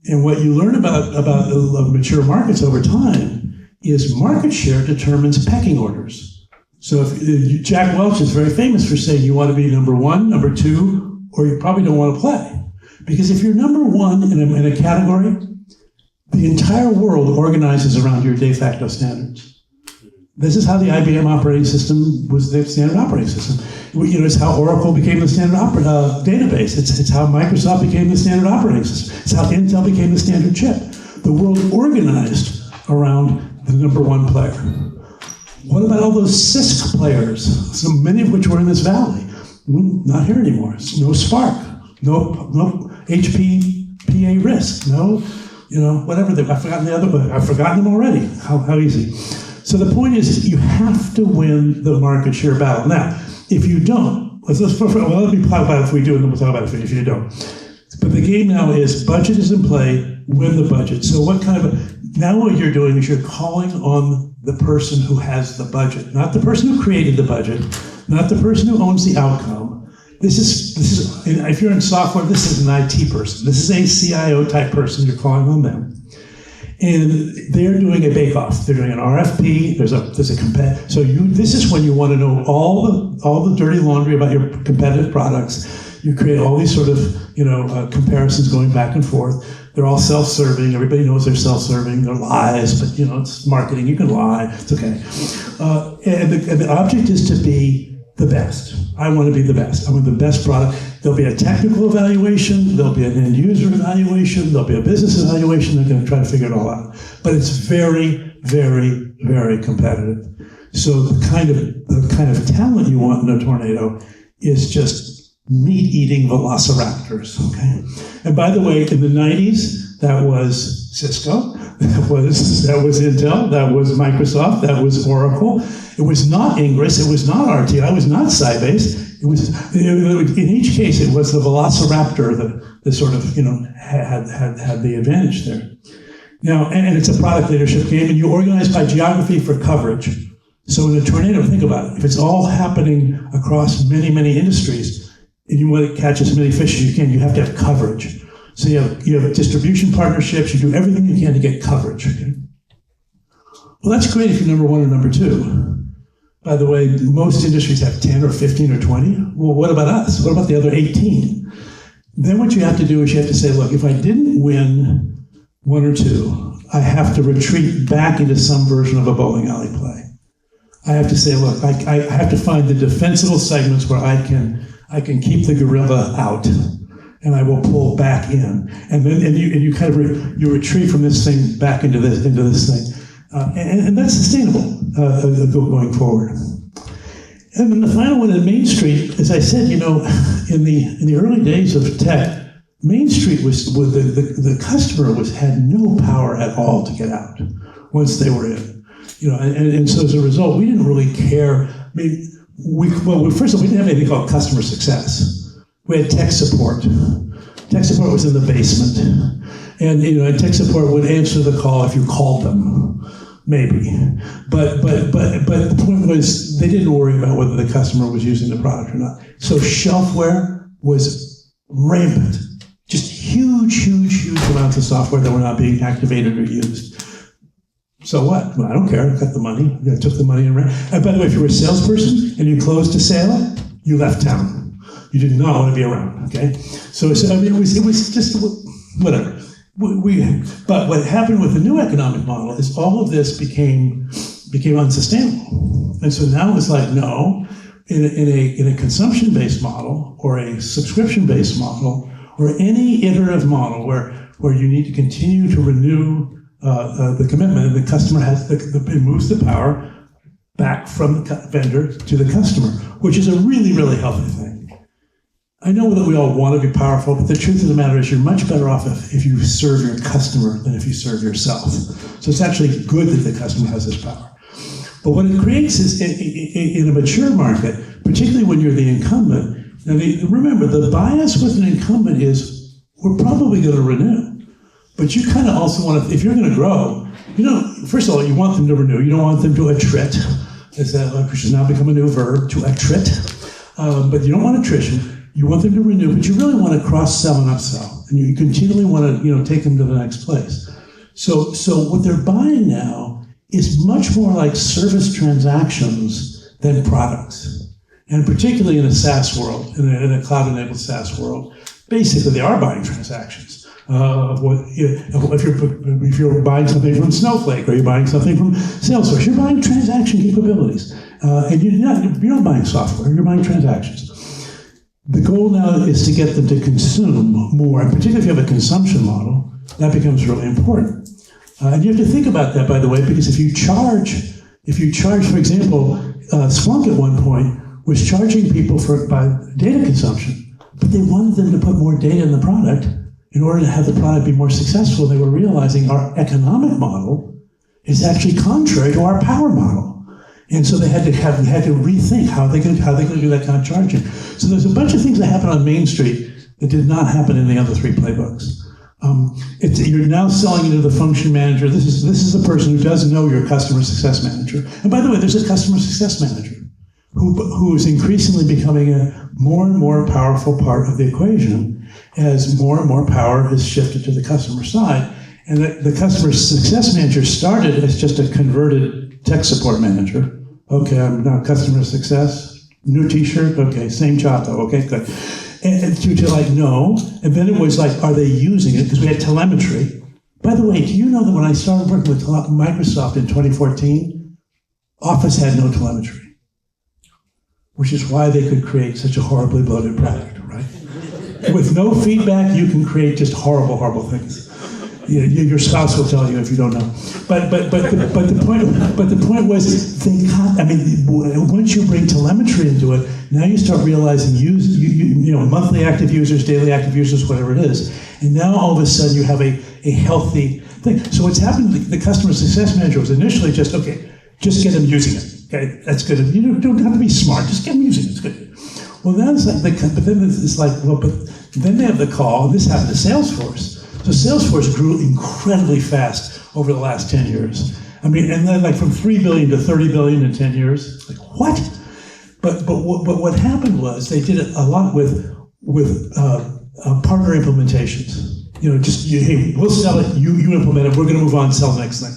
And what you learn about the mature markets over time is market share determines pecking orders. So if Jack Welch is very famous for saying you want to be number one, number two, or you probably don't want to play. Because if you're number one in a category, the entire world organizes around your de facto standards. This is how the IBM operating system was the standard operating system. You know, it's how Oracle became the standard database. It's how Microsoft became the standard operating system. It's how Intel became the standard chip. The world organized around the number one player. What about all those CISC players, so many of which were in this valley? Not here anymore. No Spark, no HP PA RISC, no, whatever. I've forgotten them already. How easy. So the point is, you have to win the market share battle. Now, if you don't, let me talk about it if we do, and then we'll talk about it if you don't. But the game now is budget is in play, win the budget. So now what you're doing is you're calling on the person who has the budget, not the person who created the budget, not the person who owns the outcome. This is if you're in software, this is an IT person. This is a CIO type person. You're calling on them. And they're doing a bake-off. They're doing an RFP. There's a competitive. So this is when you want to know all the dirty laundry about your competitive products. You create all these sort of comparisons going back and forth. They're all self-serving. Everybody knows they're self-serving. They're lies, but it's marketing. You can lie. It's okay. And the object is to be the best. I want to be the best. I want the best product. There'll be a technical evaluation. There'll be an end user evaluation. There'll be a business evaluation. They're going to try to figure it all out. But it's very, very, very competitive. So the kind of talent you want in a tornado is just meat-eating velociraptors. Okay. And by the way, in the 90s, that was Cisco. That was Intel. That was Microsoft. That was Oracle. It was not Ingress. It was not RTI. It was not Sybase. It was in each case it was the velociraptor that sort of had the advantage there. Now, and it's a product leadership game, and you organize by geography for coverage. So in a tornado, think about it. If it's all happening across many, many industries, and you want to catch as many fish as you can, you have to have coverage. So you have distribution partnerships. You do everything you can to get coverage. Okay? Well, that's great if you're number one or number two. By the way, most industries have 10 or 15 or 20. Well, what about us? What about the other 18? Then what you have to do is you have to say, look, if I didn't win one or two, I have to retreat back into some version of a bowling alley play. I have to say, look, I have to find the defensible segments where I can keep the gorilla out, and I will pull back in. And then you kind of you retreat from this thing back into this thing. And that's sustainable going forward. And then the final one in Main Street, as I said, in the early days of tech, Main Street was the customer had no power at all to get out once they were in. And so as a result, we didn't really care. I mean, first of all, we didn't have anything called customer success. We had tech support. Tech support was in the basement, and tech support would answer the call if you called them. Maybe, but the point was they didn't worry about whether the customer was using the product or not. So shelfware was rampant, just huge amounts of software that were not being activated or used. So what? Well, I don't care. I got the money. I took the money and ran. And by the way, if you were a salesperson and you closed a sale, you left town. You did not want to be around. Okay, so it was just whatever. But what happened with the new economic model is all of this became unsustainable, and so now it's like no, in a consumption-based model or a subscription-based model or any iterative model where you need to continue to renew the commitment, and the customer it moves the power back from the vendor to the customer, which is a really, really healthy thing. I know that we all want to be powerful, but the truth of the matter is you're much better off if you serve your customer than if you serve yourself. So it's actually good that the customer has this power. But what it creates is, in a mature market, particularly when you're the incumbent, remember, the bias with an incumbent is we're probably going to renew. But you kind of also want to, if you're going to grow, first of all, you want them to renew. You don't want them to attrit, which has now become a new verb, to attrit. But you don't want attrition. You want them to renew, but you really want to cross-sell and upsell. and you continually want to take them to the next place. So what they're buying now is much more like service transactions than products, and particularly in a SaaS world, in a cloud-enabled SaaS world, basically they are buying transactions. If you're buying something from Snowflake or you're buying something from Salesforce, you're buying transaction capabilities, and you're not buying software, you're buying transactions. The goal now is to get them to consume more, and particularly if you have a consumption model, that becomes really important. And you have to think about that, by the way, because if you charge, for example, Splunk at one point was charging people by data consumption, but they wanted them to put more data in the product in order to have the product be more successful. They were realizing our economic model is actually contrary to our power model. And so they had to rethink how they could do that kind of charging. So there's a bunch of things that happen on Main Street that did not happen in the other three playbooks. You're now selling into the function manager. This is the person who does know your customer success manager. And by the way, there's a customer success manager who is increasingly becoming a more and more powerful part of the equation as more and more power is shifted to the customer side. And the customer success manager started as just a converted tech support manager. Okay, I'm now customer success, new t-shirt, okay, same job though, okay, good. And to like, no, and then it was like, are they using it? Because we had telemetry. By the way, do you know that when I started working with Microsoft in 2014, Office had no telemetry, which is why they could create such a horribly bloated product, right? With no feedback, you can create just horrible, horrible things. Your spouse will tell you if you don't know. But the point was, once you bring telemetry into it, now you start realizing monthly active users, daily active users, whatever it is, and now all of a sudden you have a healthy thing. So what's happened? The customer success manager was initially just get them using it. Okay, that's good. You don't have to be smart. Just get them using it. It's good. Well, then it's like, but then they have the call. This happened to Salesforce. So Salesforce grew incredibly fast over the last 10 years. And then like from 3 billion to 30 billion in 10 years. Like, what? But what happened was they did it a lot with partner implementations. Hey, we'll sell it, you implement it, we're going to move on and sell the next thing.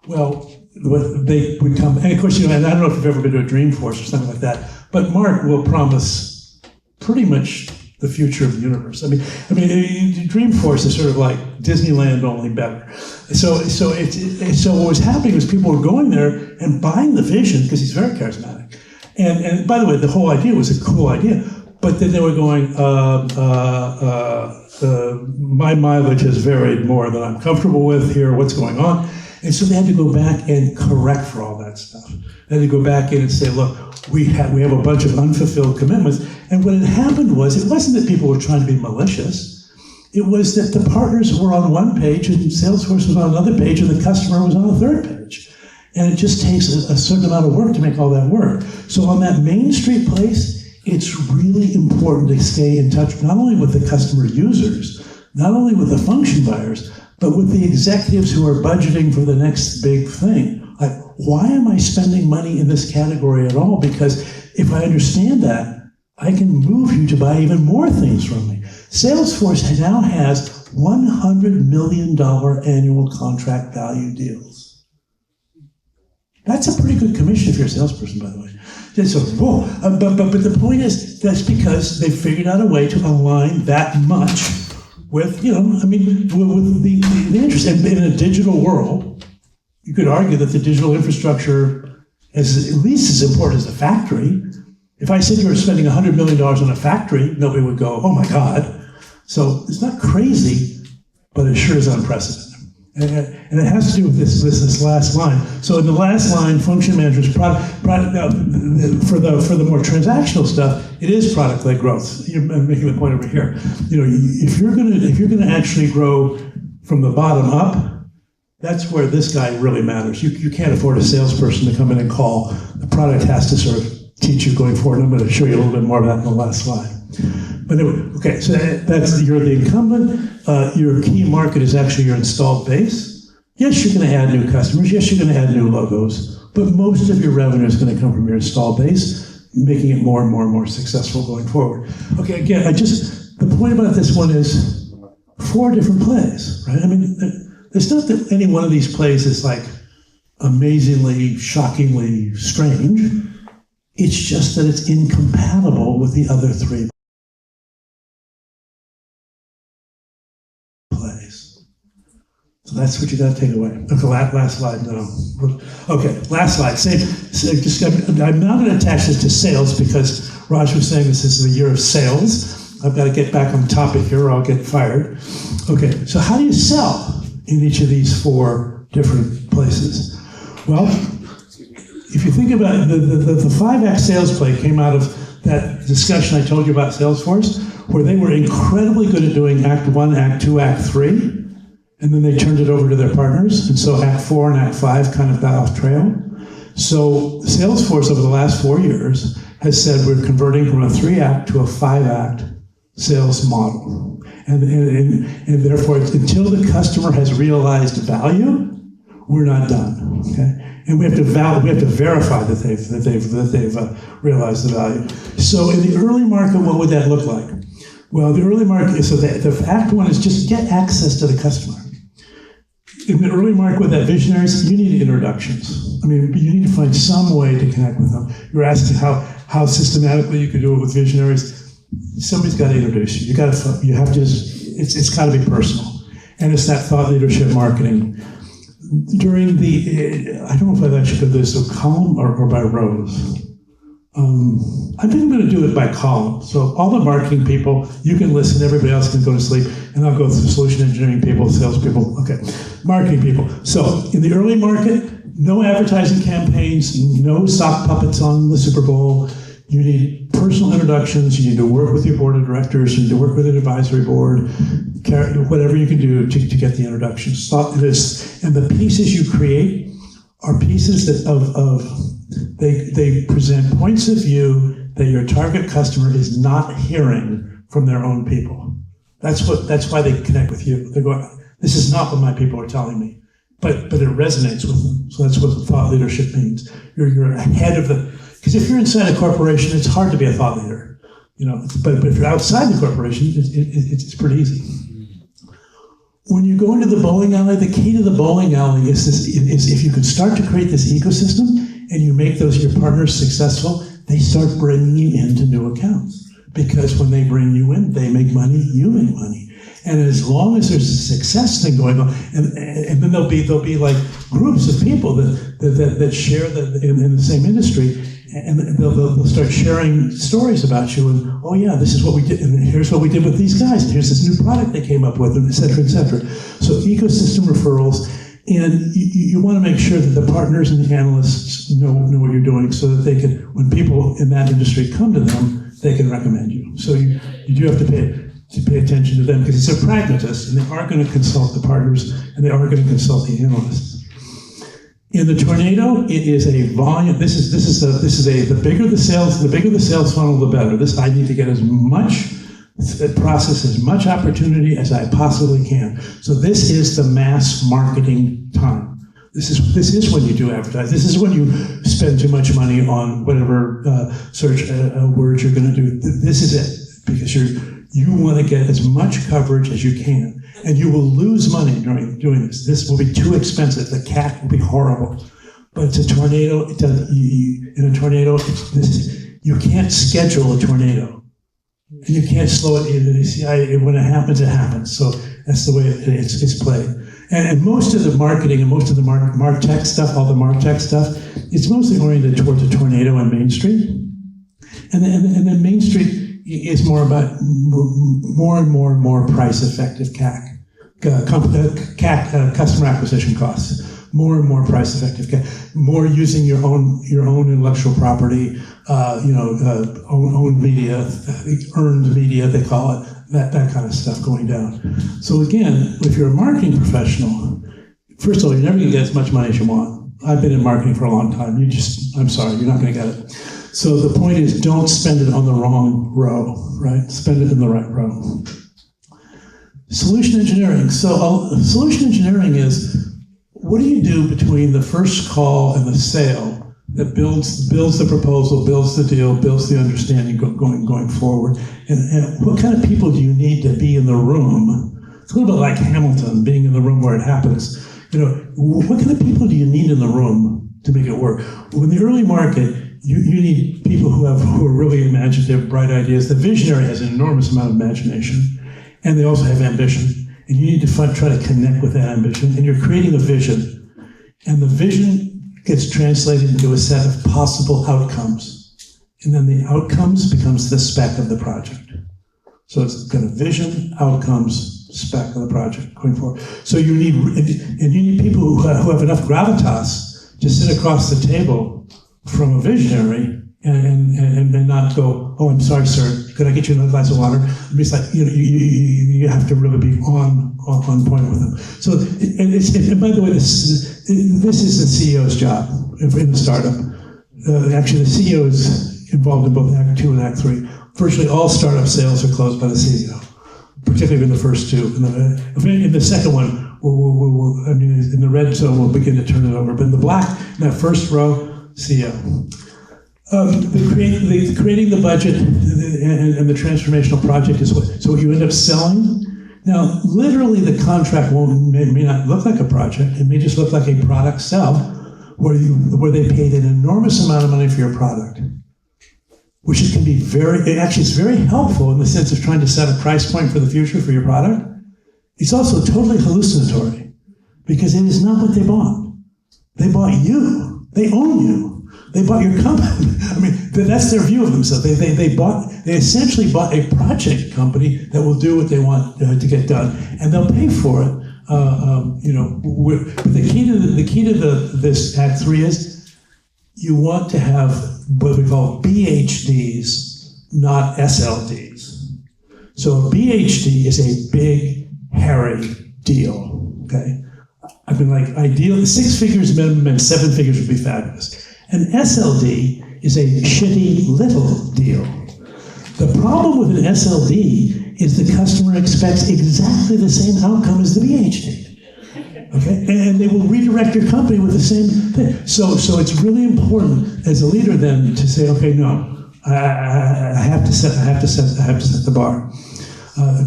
Well, they would come, and of course, and I don't know if you've ever been to a Dreamforce or something like that, but Mark will promise pretty much the future of the universe. Dreamforce is sort of like Disneyland, only better. So what was happening was people were going there and buying the vision because he's very charismatic. And by the way, the whole idea was a cool idea. But then they were going, my mileage has varied more than I'm comfortable with here. What's going on? And so they had to go back and correct for all that stuff. They had to go back in and say, look, we have a bunch of unfulfilled commitments. And what had happened was, it wasn't that people were trying to be malicious. It was that the partners were on one page and Salesforce was on another page and the customer was on a third page. And it just takes a certain amount of work to make all that work. So on that Main Street place, it's really important to stay in touch not only with the customer users, not only with the function buyers, but with the executives who are budgeting for the next big thing. Like, why am I spending money in this category at all? Because if I understand that, I can move you to buy even more things from me. Salesforce now has $100 million annual contract value deals. That's a pretty good commission if you're a salesperson, by the way. So, whoa. But the point is, that's because they figured out a way to align that much with, with the interest. And in a digital world, you could argue that the digital infrastructure is at least as important as the factory. If I said you were spending $100 million on a factory, nobody would go, oh my God. So it's not crazy, but it sure is unprecedented. And it has to do with this last line. So in the last line, function managers, for the more transactional stuff, it is product-led growth. You're making the point over here. If you're gonna actually grow from the bottom up, that's where this guy really matters. You can't afford a salesperson to come in and call. The product has to sort of teach you going forward. I'm going to show you a little bit more of that in the last slide. But anyway, okay, so you're the incumbent. Your key market is actually your installed base. Yes, you're going to add new customers. Yes, you're going to add new logos. But most of your revenue is going to come from your installed base, making it more and more and more successful going forward. Okay, again, the point about this one is, 4 different plays, right? I mean, there's not that any one of these plays is like amazingly, shockingly strange. It's just that it's incompatible with the other 3 plays. So that's what you got to take away. Okay, last slide. No. Okay, last slide. I'm not going to attach this to sales because Raj was saying this is the year of sales. I've got to get back on topic here or I'll get fired. Okay, so how do you sell in each of these 4 different places? Well, if you think about it, the 5X sales play came out of that discussion I told you about Salesforce, where they were incredibly good at doing Act 1, Act 2, Act 3, and then they turned it over to their partners, and so Act 4 and Act 5 kind of got off trail. So Salesforce over the last 4 years has said we're converting from a 3-act to a 5-act sales model. And therefore, until the customer has realized value, we're not done. Okay, and we have to verify that they've realized the value. So in the early market, what would that look like? Well, the early market, so the Act 1 is just get access to the customer. In the early market with that visionaries, you need introductions. I mean, you need to find some way to connect with them. You're asking how systematically you could do it with visionaries. Somebody's got to introduce you. You have to. It's got to be personal, and it's that thought leadership marketing. During I don't know if I should go this so column or by rows. I think I'm going to do it by column. So all the marketing people, you can listen. Everybody else can go to sleep, and I'll go through solution engineering people, sales people. Okay, marketing people. So in the early market, no advertising campaigns, no sock puppets on the Super Bowl. You need personal introductions. You need to work with your board of directors. You need to work with an advisory board. Whatever you can do to get the introductions. And the pieces you create are pieces that they present points of view that your target customer is not hearing from their own people. That's why they connect with you. They go, this is not what my people are telling me, but it resonates with them. So that's what thought leadership means. You're ahead of the. Because if you're inside a corporation, it's hard to be a thought leader, But if you're outside the corporation, it's pretty easy. When you go into the bowling alley, the key to the bowling alley is if you can start to create this ecosystem and you make your partners successful, they start bringing you into new accounts. Because when they bring you in, they make money, you make money. And as long as there's a success thing going on, and then there'll be like groups of people that share in the same industry. And they'll start sharing stories about you, and oh yeah, this is what we did, and here's what we did with these guys, and here's this new product they came up with, and et cetera, et cetera. So ecosystem referrals, and you want to make sure that the partners and the analysts know what you're doing, so that they can, when people in that industry come to them, they can recommend you. So you do have to pay attention to them because it's a pragmatist, and they are going to consult the partners, and they are going to consult the analysts. In the tornado, it is a volume. The bigger the sales funnel, the better. I need to get as much, process as much opportunity as I possibly can. So this is the mass marketing time. This is when you do advertise. This is when you spend too much money on whatever search words you're going to do. This is it, because you want to get as much coverage as you can. And you will lose money during doing this. This will be too expensive. The CAC will be horrible. But it's a tornado. In a tornado, you can't schedule a tornado. And you can't slow it. When it happens, it happens. So that's the way it's played. And most of the marketing and most of the MarTech stuff, all the MarTech stuff, it's mostly oriented towards a tornado and Main Street. And then Main Street is more about more and more price-effective CAC, customer acquisition costs. More and more price-effective CAC. More using your own intellectual property, own media, earned media they call it. That kind of stuff going down. So again, if you're a marketing professional, first of all, you're never going to get as much money as you want. I've been in marketing for a long time. I'm sorry, you're not going to get it. So the point is, don't spend it on the wrong row, right? Spend it in the right row. Solution engineering. So solution engineering is, what do you do between the first call and the sale that builds the proposal, builds the deal, builds the understanding going forward? And what kind of people do you need to be in the room It's a little bit like Hamilton, being in the room where it happens. What kind of people do you need in the room to make it work? Well, in the early market, you need people who are really imaginative, bright ideas. The visionary has an enormous amount of imagination, and they also have ambition. And you need to try to connect with that ambition. And you're creating a vision. And the vision gets translated into a set of possible outcomes. And then the outcomes becomes the spec of the project. So it's kind of vision, outcomes, spec of the project going forward. So you need people who have enough gravitas to sit across the table from a visionary and not go, oh, I'm sorry, sir, could I get you another glass of water? It's like, you have to really be on point with them. So, and by the way, this is the CEO's job in the startup. Actually, the CEO is involved in both Act 2 and Act 3. Virtually all startup sales are closed by the CEO, particularly in the first two. In the second one, in the red zone, we'll begin to turn it over. But in the black, in that first row, CEO. Creating the budget and the transformational project is what you end up selling. Now, literally, the contract may not look like a project. It may just look like a product sell, where they paid an enormous amount of money for your product, which it can be it's very helpful in the sense of trying to set a price point for the future for your product. It's also totally hallucinatory because it is not what they bought. They bought you. They own you. They bought your company. I mean, that's their view of themselves. They essentially bought a project company that will do what they want to get done, and they'll pay for it. The key to this Act 3 is you want to have what we call BHDs, not SLDs. So a BHD is a big, hairy deal. Okay, I mean, like ideal 6 figures minimum and 7 figures would be fabulous. An SLD is a shitty little deal. The problem with an SLD is the customer expects exactly the same outcome as the BHD. Okay, and they will redirect your company with the same thing. So it's really important as a leader then to say, okay, no, I have to set the bar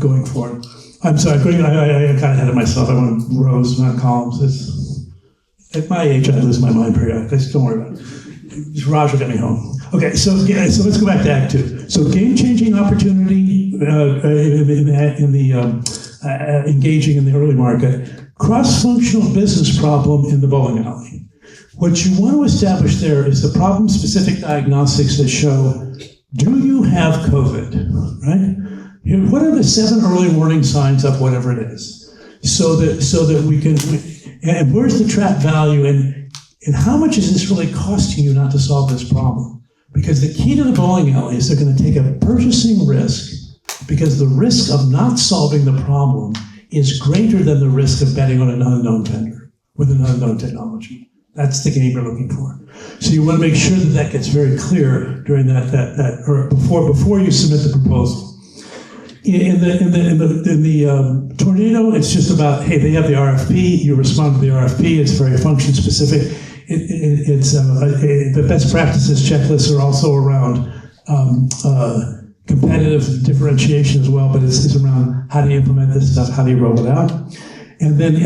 going forward. I'm sorry, I kind of ahead of myself. I went rows, not columns. At my age, I lose my mind periodically. Just don't worry about it. Raj will get me home. Okay, so let's go back to Act 2. So game-changing opportunity in the engaging in the early market. Cross-functional business problem in the bowling alley. What you want to establish there is the problem-specific diagnostics that show, do you have COVID, right? What are the 7 early warning signs of whatever it is? So that we can, and where's the trap value, and how much is this really costing you not to solve this problem? Because the key to the bowling alley is they're going to take a purchasing risk, because the risk of not solving the problem is greater than the risk of betting on an unknown vendor with an unknown technology. That's the game you're looking for. So you want to make sure that gets very clear during that or before you submit the proposal. In the tornado, it's just about, hey, they have the RFP, you respond to the RFP, it's very function specific. The best practices checklists are also around competitive differentiation as well, but it's around how do you implement this stuff, how do you roll it out. And then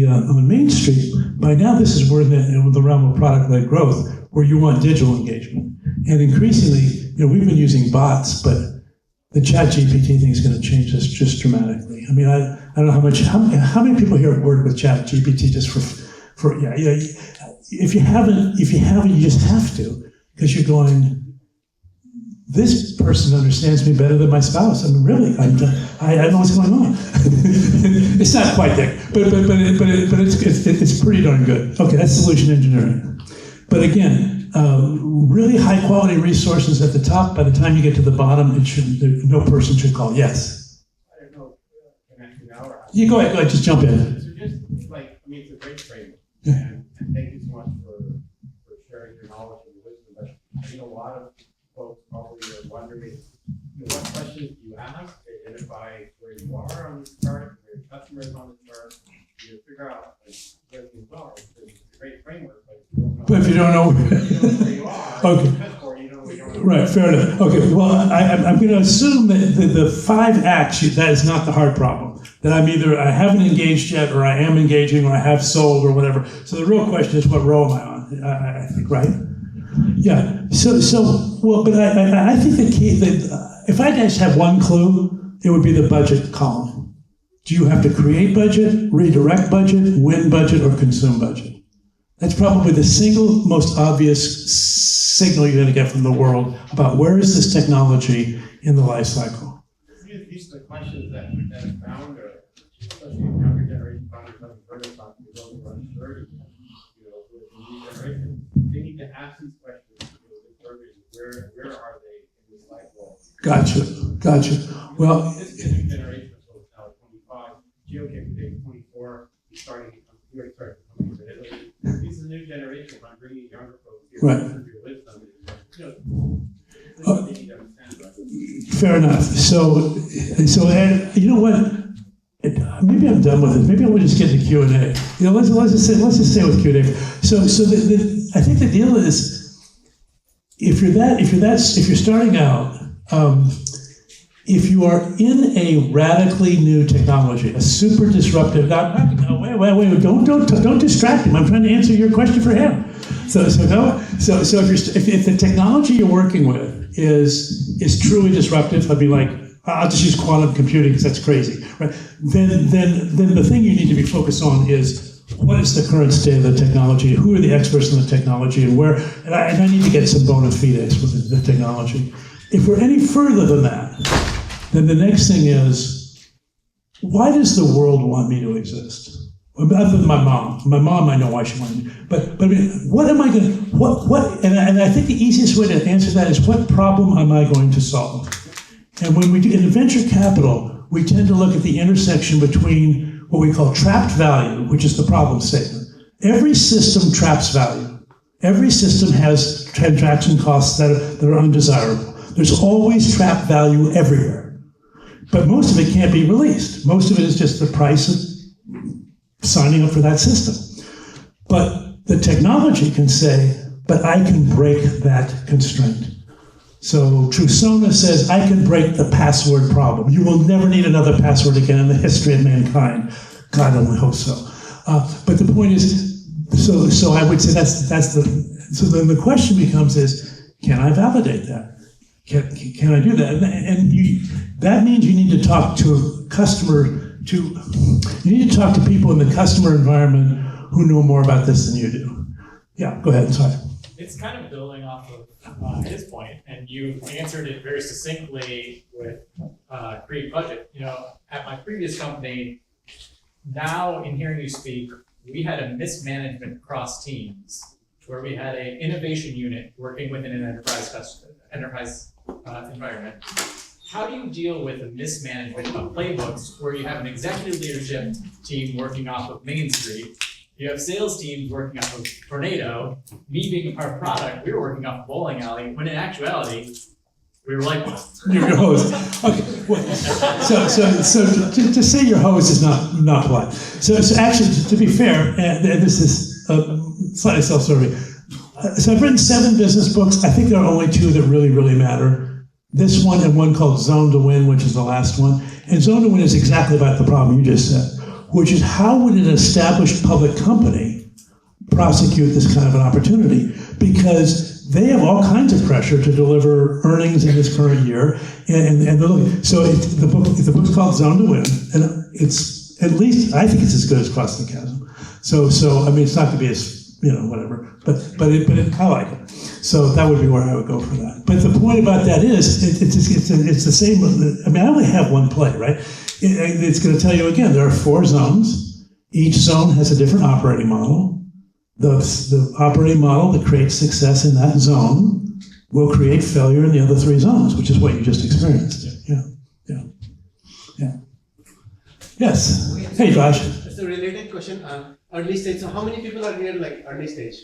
on Main Street, by now this is where in the realm of product-led growth, where you want digital engagement. And increasingly, we've been using bots, but the ChatGPT thing is going to change this just dramatically. I mean, I don't know how many people here have worked with ChatGPT just for yeah. If you haven't, you just have to, because you're going, this person understands me better than my spouse. I mean, really, I know what's going on. It's not quite there, but it's pretty darn good. Okay, that's solution engineering. But again, really high quality resources at the top. By the time you get to the bottom, no person should call. Yes. I don't know. Can I ask you now or You go ahead. Just jump in. So just like, I mean, it's a great framework, and thank you so much for sharing your knowledge and wisdom. But I think a lot of folks probably are wondering, what questions do you ask to identify where you are on this chart, where your customer is on the chart, to figure out where things are. It's a great framework, but if you don't know where you are, okay. Right, fair enough. Okay, well, I'm going to assume that the 5 acts, that is not the hard problem. that I haven't engaged yet, or I am engaging, or I have sold, or whatever. So the real question is, what row am I on? I think, right? Yeah. Well, but I think the key, if I just have one clue, it would be the budget column. Do you have to create budget, redirect budget, win budget, or consume budget? That's probably the single most obvious signal you're going to get from the world about where is this technology in the life cycle. These are the questions that a founder, especially younger generation founders, haven't heard about those who are 30, with the new generation. They need to ask these questions, where are they in this life role? Gotcha. Well, This is a new generation, so it's now 25. Geo came today, 24. He's starting, he already started coming to Italy. This is a new generation. I'm bringing younger folks here. Right. To your wisdom. This is what they need to understand, right? fair enough. So you know what? Maybe I'm done with it. Maybe I will just get to Q&A. Let's just stay with Q&A. So I think the deal is, if you're starting out, if you are in a radically new technology, a super disruptive, wait, don't distract him. I'm trying to answer your question for him. So if the technology you're working with is truly disruptive, I'd be like, I'll just use quantum computing because that's crazy, right? Then the thing you need to be focused on is, what is the current state of the technology? Who are the experts in the technology, and where? And I need to get some bona fides with the technology. If we're any further than that, then the next thing is, why does the world want me to exist? Other than my mom. My mom, I know why she wanted me. But I mean, what am I going to, and I think the easiest way to answer that is, what problem am I going to solve? And when we do, in venture capital, we tend to look at the intersection between what we call trapped value, which is the problem statement. Every system traps value. Every system has transaction costs that are undesirable. There's always trapped value everywhere. But most of it can't be released. Most of it is just the price of signing up for that system. But the technology can say, but I can break that constraint. So Trusona says, I can break the password problem. You will never need another password again in the history of mankind. God only hope so. But the point is, so I would say that's so then the question becomes is, can I validate that? Can I do that? And that means you need to talk to a customer, you need to talk to people in the customer environment who know more about this than you do. Yeah, go ahead, sorry. It's kind of building off of his point, and you answered it very succinctly with create budget. At my previous company, now in hearing you speak, we had a mismanagement across teams where we had an innovation unit working within an enterprise environment. How do you deal with the mismanagement of playbooks where you have an executive leadership team working off of Main Street? You have sales teams working off of Tornado. Me being a part of product, we were working off Bowling Alley, when in actuality, we were like, You're your host. Okay. Well, so to say your host is not polite. So actually, to be fair, and this is slightly self-serving. So I've written 7 business books. I think there are only 2 that really matter. This one and one called Zone to Win, which is the last one. And Zone to Win is exactly about the problem you just said, which is, how would an established public company prosecute this kind of an opportunity? Because they have all kinds of pressure to deliver earnings in this current year, and they're looking. So the book's called Zone to Win, and it's, at least I think it's as good as Crossing the Chasm. So I mean, it's not going to be as whatever, but I like it. So that would be where I would go for that. But the point about that is, it's the same. I mean, I only have one play, right? It's going to tell you again, there are 4 zones. Each zone has a different operating model. The operating model that creates success in that zone will create failure in the other 3 zones, which is what you just experienced. Yeah. Yes. Hey, Josh. It's a related question. Early stage. So how many people are here like early stage?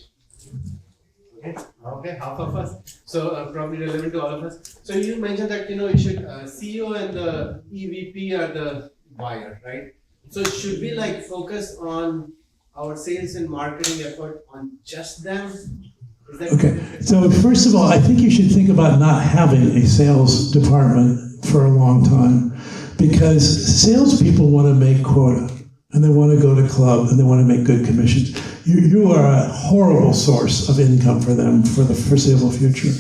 Okay, half of us. So probably relevant to all of us. So you mentioned that you should CEO and the EVP are the buyer, right? So should we focus on our sales and marketing effort on just them? Is that okay. So first of all, I think you should think about not having a sales department for a long time, because salespeople want to make quota, and they want to go to club, and they want to make good commissions. You are a horrible source of income for them for the foreseeable future.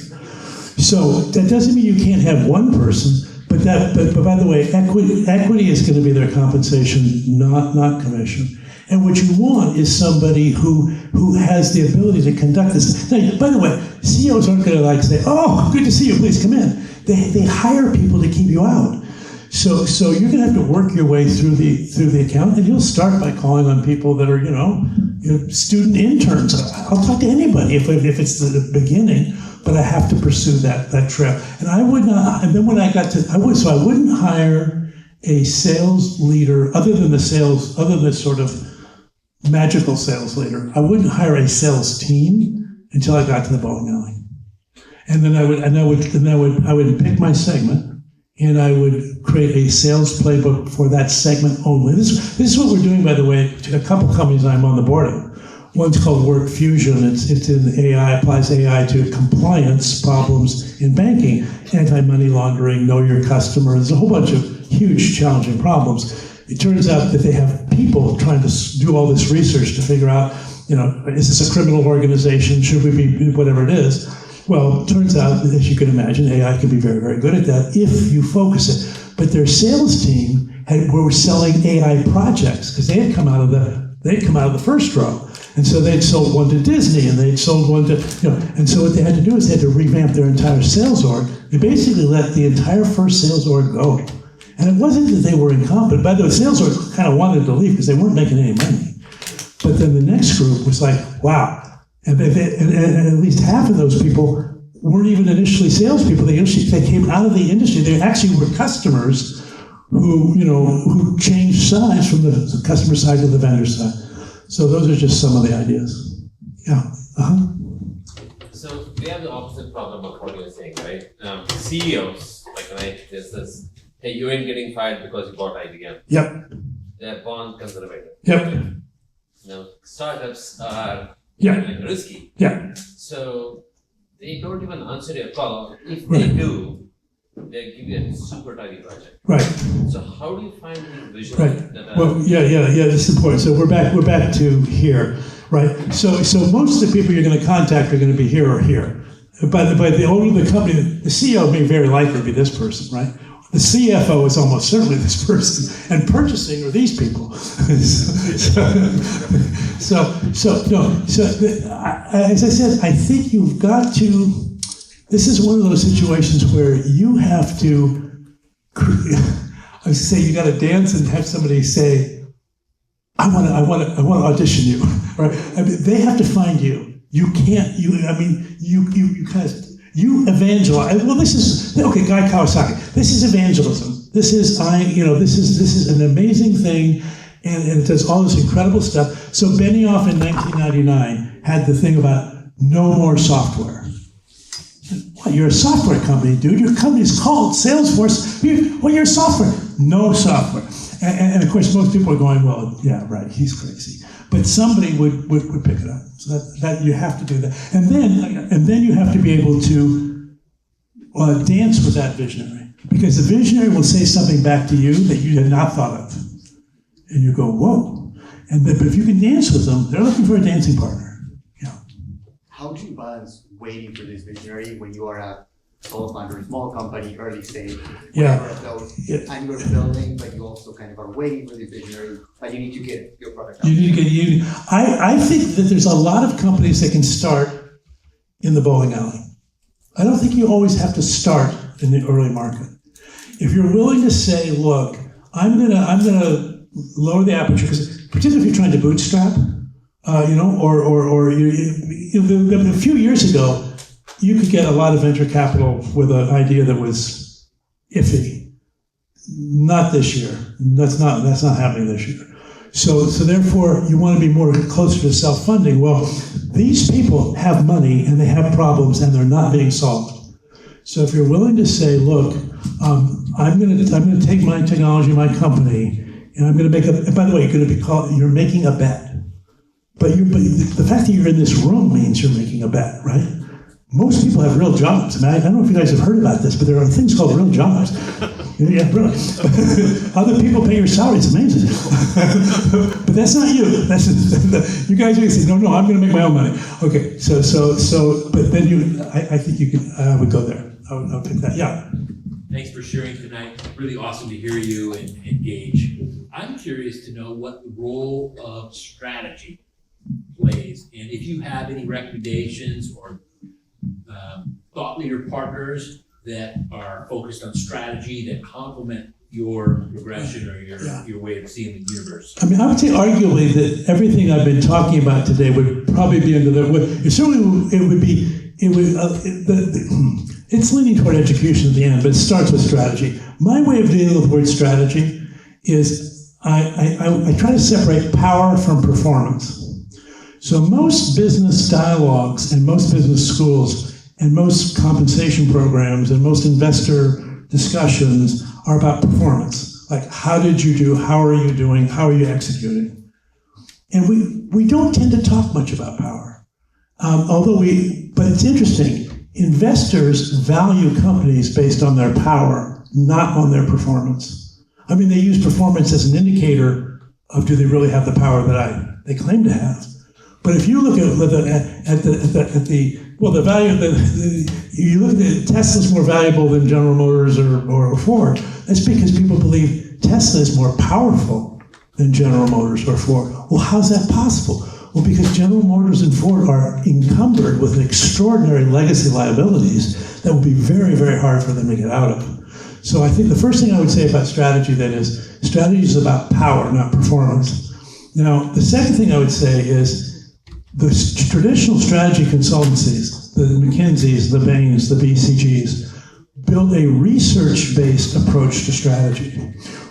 So that doesn't mean you can't have one person, but by the way, equity is going to be their compensation, not commission. And what you want is somebody who has the ability to conduct this. Now, by the way, CEOs aren't going to say, "Oh, good to see you. Please come in." They hire people to keep you out. So you're going to have to work your way through the account, and you'll start by calling on people that are student interns. I'll talk to anybody if it's the beginning, but I have to pursue that trail. And I would not. And then when I got to, I wouldn't hire a sales leader other than the sort of magical sales leader. I wouldn't hire a sales team until I got to the bowling alley. And then I would pick my segment, and I would create a sales playbook for that segment only. This is what we're doing, by the way, to a couple companies I'm on the board of. One's called Work Fusion. It's in AI, applies AI to compliance problems in banking, anti-money laundering, know your customer. There's a whole bunch of huge, challenging problems. It turns out that they have people trying to do all this research to figure out, is this a criminal organization? Should we be, whatever it is? Well, it turns out, as you can imagine, AI can be very, very good at that if you focus it. But their sales team were selling AI projects because they had come out of the first row. And so they'd sold one to Disney, and they'd sold one to, and so what they had to do is they had to revamp their entire sales org. They basically let the entire first sales org go. And it wasn't that they were incompetent. By the way, the sales org kind of wanted to leave because they weren't making any money. But then the next group was like, wow. And at least half of those people weren't even initially salespeople. They came out of the industry. They actually were customers who changed sides from the customer side to the vendor side. So those are just some of the ideas. Yeah. Uh-huh. So we have the opposite problem of what you're saying, right? CEOs, there's this, hey, you ain't getting fired because you bought IBM. Yep. They're born conservative. Yep. Startups are risky. Yeah. So they don't even answer your call. If they do, they give you a super tiny project. Right. So how do you find the vision? Right. This is important. So we're back to here, right? So most of the people you're going to contact are going to be here or here. By the owner of the company, the CEO may very likely be this person, right? The CFO is almost certainly this person, and purchasing are these people. As I said, I think you've got to. This is one of those situations where you have to. I would say you got to dance and have somebody say, "I want to audition you." Right? I mean, they have to find you. You can't. You kind of. You evangelize. Well, this is okay. Guy Kawasaki. This is evangelism. This is This is an amazing thing, and it does all this incredible stuff. So Benioff in 1999 had the thing about no more software. What? You're a software company, dude. Your company's called Salesforce. You're a software. No software. And of course, most people are going, well, yeah, right. He's crazy. But somebody would pick it up. So that you have to do that, and then you have to be able to dance with that visionary, because the visionary will say something back to you that you had not thought of, and you go, whoa! But if you can dance with them, they're looking for a dancing partner. Yeah. How do you balance waiting for this visionary when you are a sole founder, small company, early stage? Yeah. And you're building, but you also kind of are waiting for this visionary, but you need to get your product out. I think that there's a lot of companies that can start in the bowling alley. I don't think you always have to start in the early market. If you're willing to say, look, I'm gonna lower the aperture, because particularly if you're trying to bootstrap, a few years ago, you could get a lot of venture capital with an idea that was iffy. Not this year. That's not happening this year. So therefore, you want to be more closer to self-funding. Well, these people have money and they have problems and they're not being solved. So if you're willing to say, look, I'm going to take my technology, my company, and I'm going to make by the way, you're making a bet. But the fact that you're in this room means you're making a bet, right? most people have real jobs. I mean, I don't know if you guys have heard about this, but there are things called real jobs. Yeah, really. Other people pay your salary. It's amazing. But that's not you. You guys are saying, no, I'm going to make my own money. Okay, but then I think you can. I would go there. I'll pick that. Yeah. Thanks for sharing tonight. Really awesome to hear you and engage. I'm curious to know what the role of strategy plays, and if you have any recommendations or thought leader partners that are focused on strategy that complement your progression or your way of seeing the universe. I mean, I would say arguably that everything I've been talking about today would probably be under the. It's leaning toward execution at the end, but it starts with strategy. My way of dealing with the word strategy is I try to separate power from performance. So most business dialogues and most business schools and most compensation programs and most investor discussions are about performance. Like, how did you do? How are you doing? How are you executing? And we don't tend to talk much about power. But it's interesting. Investors value companies based on their power, not on their performance. I mean, they use performance as an indicator of do they really have the power that they claim to have. But if you look at the value, you look at Tesla's more valuable than General Motors or Ford. That's because people believe Tesla is more powerful than General Motors or Ford. Well, how's that possible? Well, because General Motors and Ford are encumbered with extraordinary legacy liabilities that will be very, very hard for them to get out of. So I think the first thing I would say about strategy then is strategy is about power, not performance. Now, the second thing I would say is the traditional strategy consultancies, the McKinseys, the Bains, the BCGs, build a research-based approach to strategy,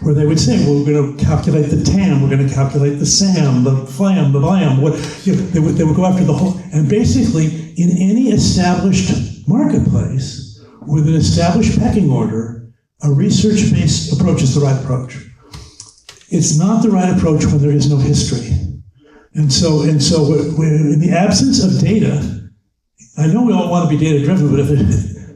where they would say, well, we're going to calculate the TAM, we're going to calculate the SAM, the FLAM, the BLAM. They would go after the whole, and basically, in any established marketplace, with an established pecking order, a research-based approach is the right approach. It's not the right approach when there is no history. And so in the absence of data, I know we all want to be data-driven, but if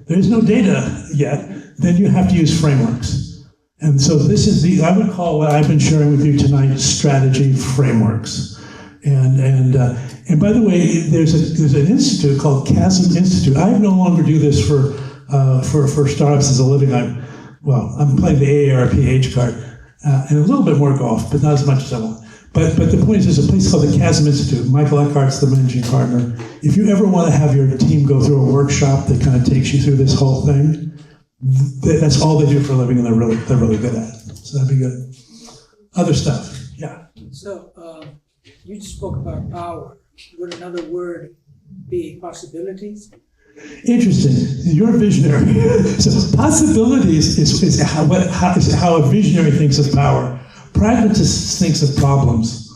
there is no data yet, then you have to use frameworks. And so this is I would call what I've been sharing with you tonight strategy frameworks. And by the way, there's an institute called Chasm Institute. I no longer do this for startups as a living. I'm playing the AARP card and a little bit more golf, but not as much as I want. But the point is, there's a place called the Chasm Institute. Michael Eckhart's the managing partner. If you ever want to have your team go through a workshop that kind of takes you through this whole thing, that's all they do for a living, and they're really good at it. So that'd be good. Other stuff, yeah. So you just spoke about power. Would another word be possibilities? Interesting. You're a visionary. So possibilities is how a visionary thinks of power. Pragmatist thinks of problems,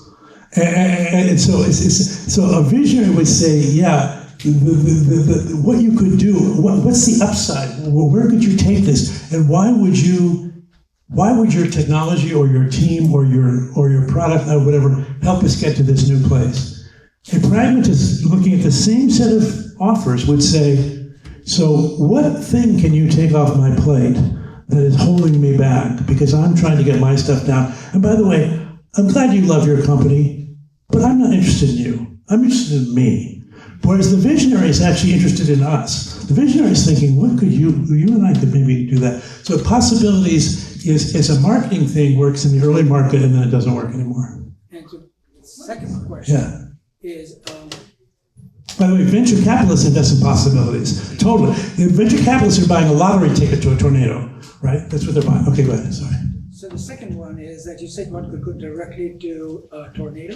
and so a visionary would say, yeah, what you could do, what's the upside? Well, where could you take this, and why would your technology or your team or your product or whatever help us get to this new place? A pragmatist looking at the same set of offers would say, so what thing can you take off my plate that is holding me back because I'm trying to get my stuff down? And by the way, I'm glad you love your company, but I'm not interested in you. I'm interested in me. Whereas the visionary is actually interested in us. The visionary is thinking, what could you and I could maybe do that. So possibilities is a marketing thing, works in the early market, and then it doesn't work anymore. And so the second question is, by the way, venture capitalists invest in possibilities. Totally. Venture capitalists are buying a lottery ticket to a tornado, right? That's what they're buying. Okay, go ahead. Sorry. So the second one is that you said one could go directly to a tornado.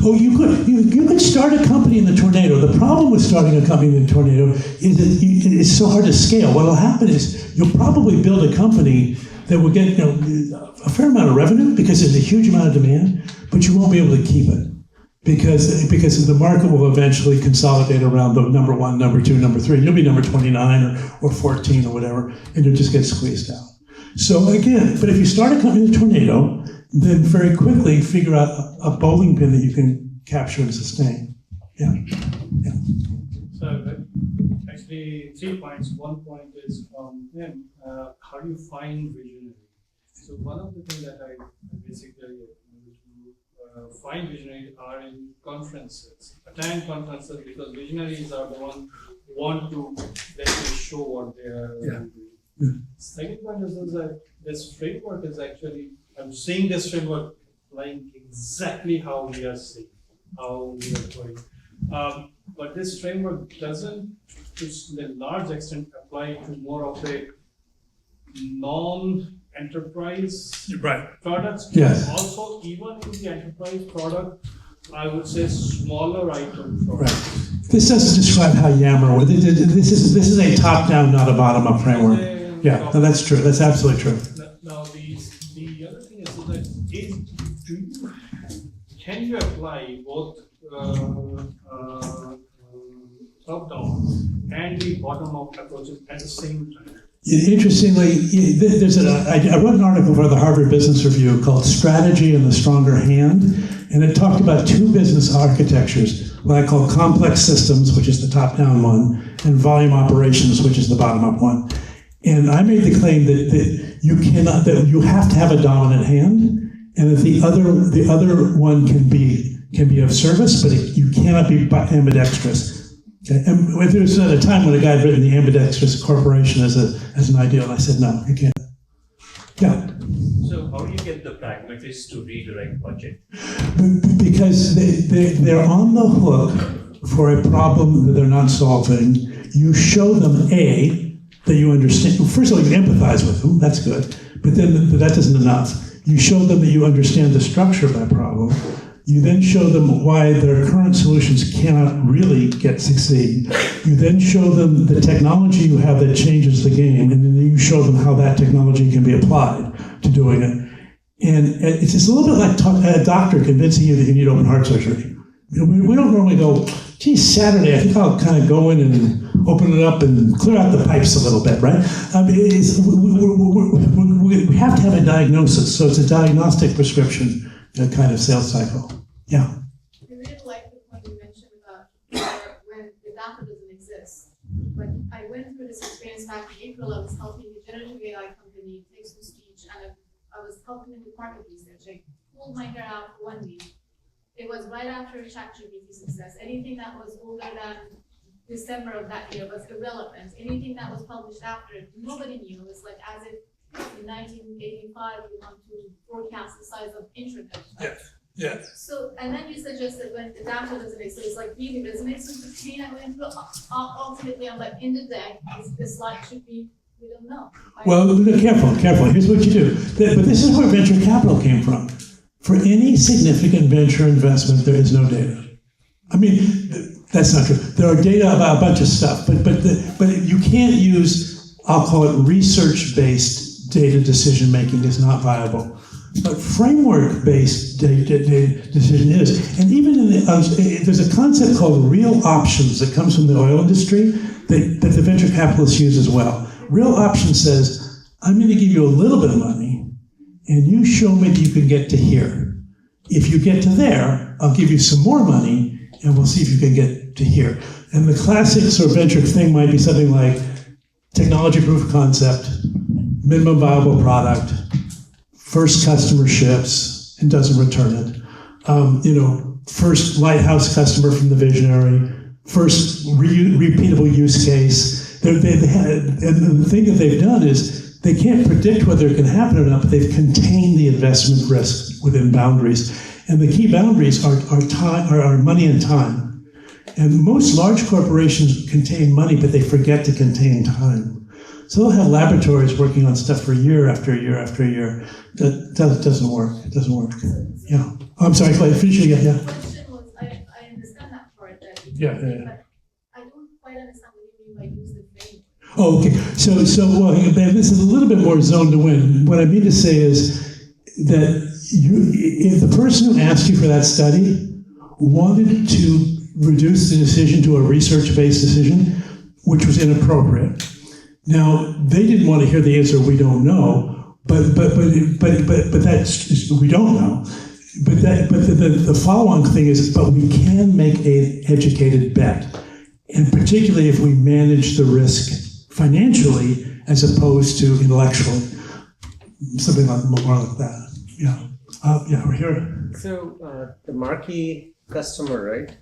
Oh, you could. You could start a company in the tornado. The problem with starting a company in the tornado is that it's so hard to scale. What will happen is you'll probably build a company that will get a fair amount of revenue because there's a huge amount of demand, but you won't be able to keep it. Because the market will eventually consolidate around the number 1, number 2, number 3. You'll be number 29 or 14 or whatever, and you'll just get squeezed out. So again, but if you start a company in a tornado, then very quickly figure out a bowling pin that you can capture and sustain. Yeah. So thanks actually 3 points. One point is from him, how do you find visionary? So one of the things that I basically find visionaries are in conferences, attend conferences, because visionaries are the ones who want to basically show what they are doing. Second point is that this framework is actually, I'm seeing this framework applying exactly how we are seeing, how we are going. But this framework doesn't, to a large extent, apply to more of a non-enterprise products. Yes. Also, even in the enterprise product, I would say smaller item products. Right. This doesn't describe how Yammer works. This is a top-down, not a bottom-up framework. Yeah, no, that's true. That's absolutely true. Now, the other thing is that can you apply both top-down and the bottom-up approaches at the same time? Interestingly, I wrote an article for the Harvard Business Review called Strategy and the Stronger Hand, and it talked about two business architectures, what I call complex systems, which is the top-down one, and volume operations, which is the bottom-up one. And I made the claim that you have to have a dominant hand, and that the other one can be of service, but you cannot be ambidextrous. Okay? And there was a time when a guy had written the ambidextrous corporation as an ideal, and I said, no, you can't. Yeah. So how do you get the pragmatists to redirect budget? Because they're on the hook for a problem that they're not solving. You show them that you understand. Well, first of all, you empathize with them. That's good. But that isn't enough. You show them that you understand the structure of that problem. You then show them why their current solutions cannot really succeed. You then show them the technology you have that changes the game, and then you show them how that technology can be applied to doing it. And it's just a little bit like a doctor convincing you that you need open heart surgery. We don't normally go, geez, Saturday, I think I'll kind of go in and open it up and clear out the pipes a little bit, right? We have to have a diagnosis, so it's a diagnostic prescription kind of sales cycle. Yeah. I really like the point you mentioned about when the data doesn't exist. But I went through this experience back in April. I was helping a generative AI company take some speech, and I was helping them with market research. I pulled my hair out for 1 week. It was right after ChatGPT success. Anything that was older than December of that year was irrelevant. Anything that was published after it, nobody knew. It was like as if in 1985 we want to forecast the size of internet. Right? Yeah. So, and then you suggested when the data doesn't exist, it's like really resonates with the screen. I went through, ultimately, I'm like, in the day, this slide should be, we don't know. Well, careful. Here's what you do. But this is where venture capital came from. For any significant venture investment, there is no data. I mean, that's not true. There are data about a bunch of stuff, but you can't use, I'll call it research-based data decision-making is not viable. But framework-based data decision is. And even there's a concept called real options that comes from the oil industry that the venture capitalists use as well. Real option says, I'm going to give you a little bit of money, and you show me that you can get to here. If you get to there, I'll give you some more money, and we'll see if you can get to here. And the classic sort of venture thing might be something like technology proof of concept, minimum viable product, first customer ships and doesn't return it. First lighthouse customer from the visionary, first repeatable use case. And the thing that they've done is they can't predict whether it can happen or not, but they've contained the investment risk within boundaries. And the key boundaries are money and time. And most large corporations contain money, but they forget to contain time. So they'll have laboratories working on stuff for year after year after year. That doesn't work. It doesn't work. Yeah. I'm sorry, Clay, finish it again. Yeah. The question was, I understand that part. But I don't quite understand what you mean by use the framework. Oh, okay. So this is a little bit more zone to win. What I mean to say is that if the person who asked you for that study wanted to reduce the decision to a research-based decision, which was inappropriate. Now, they didn't want to hear the answer, we don't know, but that's, we don't know. But the follow-on thing is, but we can make an educated bet. and particularly if we manage the risk financially as opposed to intellectually. Something like more like that. Yeah. Yeah, we're here. So the marquee customer, right?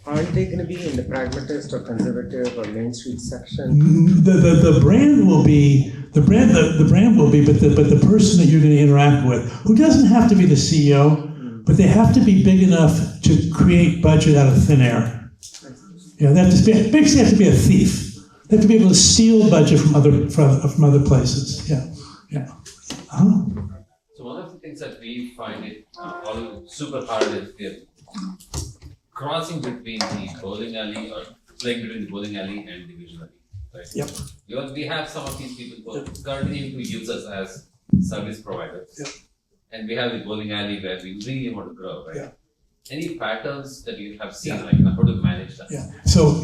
Aren't they going to be in the pragmatist or conservative or Main Street section? The brand will be the brand will be, but the person that you're going to interact with, who doesn't have to be the CEO, but they have to be big enough to create budget out of thin air. Yeah, they have to be a thief. They have to be able to steal budget from other places. Yeah, yeah. So one of the things that we find it all super hard is crossing between the bowling alley or playing between the bowling alley and the visual alley. Right? Yep. Because we have some of these people who continue to use us as service providers. Yep. And we have the bowling alley where we really want to grow, right? Yeah. Any patterns that you have seen, Yeah. like how to manage that? Yeah. So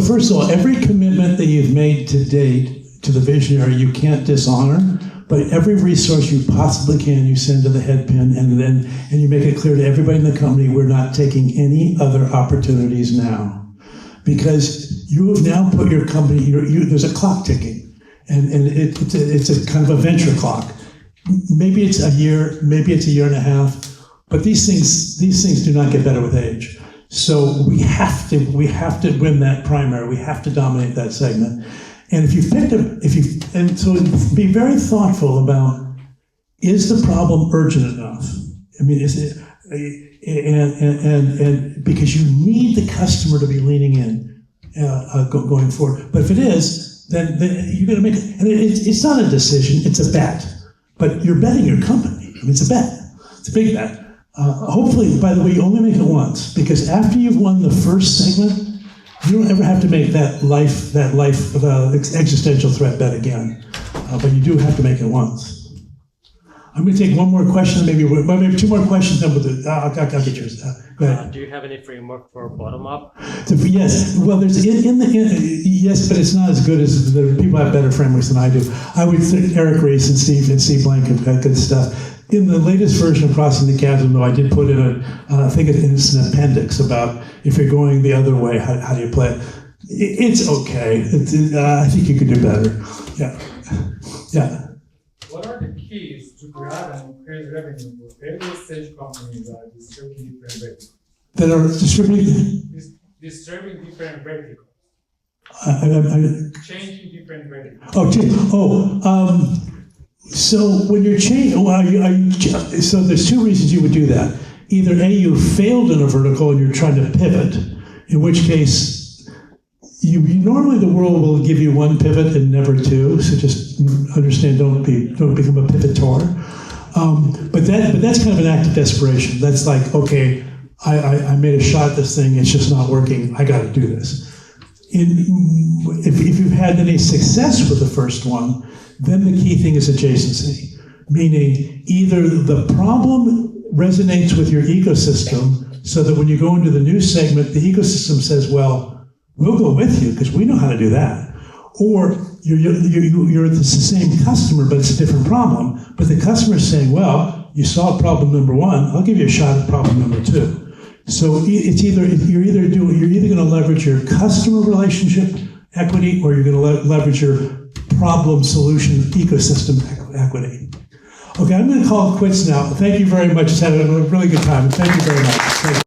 first of all, every commitment that you've made to date to the visionary, you can't dishonor. But every resource you possibly can, you send to the head pin, and you make it clear to everybody in the company, we're not taking any other opportunities now, because you have now put your company. There's a clock ticking, and it's a kind of a venture clock. Maybe it's a year, maybe it's a year and a half, but these things do not get better with age. So we have to win that primary. We have to dominate that segment. And so be very thoughtful about, is the problem urgent enough? I mean, is it, and because you need the customer to be leaning in, going forward. But if it is, then you're going to make it, and it's not a decision, it's a bet. But you're betting your company. I mean, it's a bet. It's a big bet. Hopefully, by the way, you only make it once, because after you've won the first segment, you don't ever have to make that life existential threat bet again, but you do have to make it once. I'm going to take one more question, maybe two more questions. Then I'll get yours. Go ahead. Do you have any framework for bottom up? Yes. Well, there's yes, but it's not as good as the people have better frameworks than I do. I would think Eric Race and Steve Blank have got good stuff. In the latest version of Crossing the Chasm, though, I did put in I think it's an appendix about if you're going the other way, how do you play it? It's okay. I think you could do better. Yeah. Yeah. What are the keys to grab and increase revenue for early stage companies that are distributing different verticals? That are distributing? Distributing different verticals. Changing different verticals. So when you're changing, so there's two reasons you would do that. Either A, you failed in a vertical and you're trying to pivot, in which case normally the world will give you one pivot and never two. So just understand, don't become a pivoteur. But that's kind of an act of desperation. That's like, okay, I made a shot at this thing, it's just not working. I got to do this. If you've had any success with the first one, then the key thing is adjacency, meaning either the problem resonates with your ecosystem so that when you go into the new segment, the ecosystem says, well, we'll go with you because we know how to do that. Or it's the same customer, but it's a different problem. But the customer is saying, well, you solved problem number one, I'll give you a shot at problem number two. So it's you're either going to leverage your customer relationship equity, or you're going to leverage your problem solution ecosystem equity. Okay, I'm going to call it quits now. Thank you very much. It's had a really good time. Thank you very much.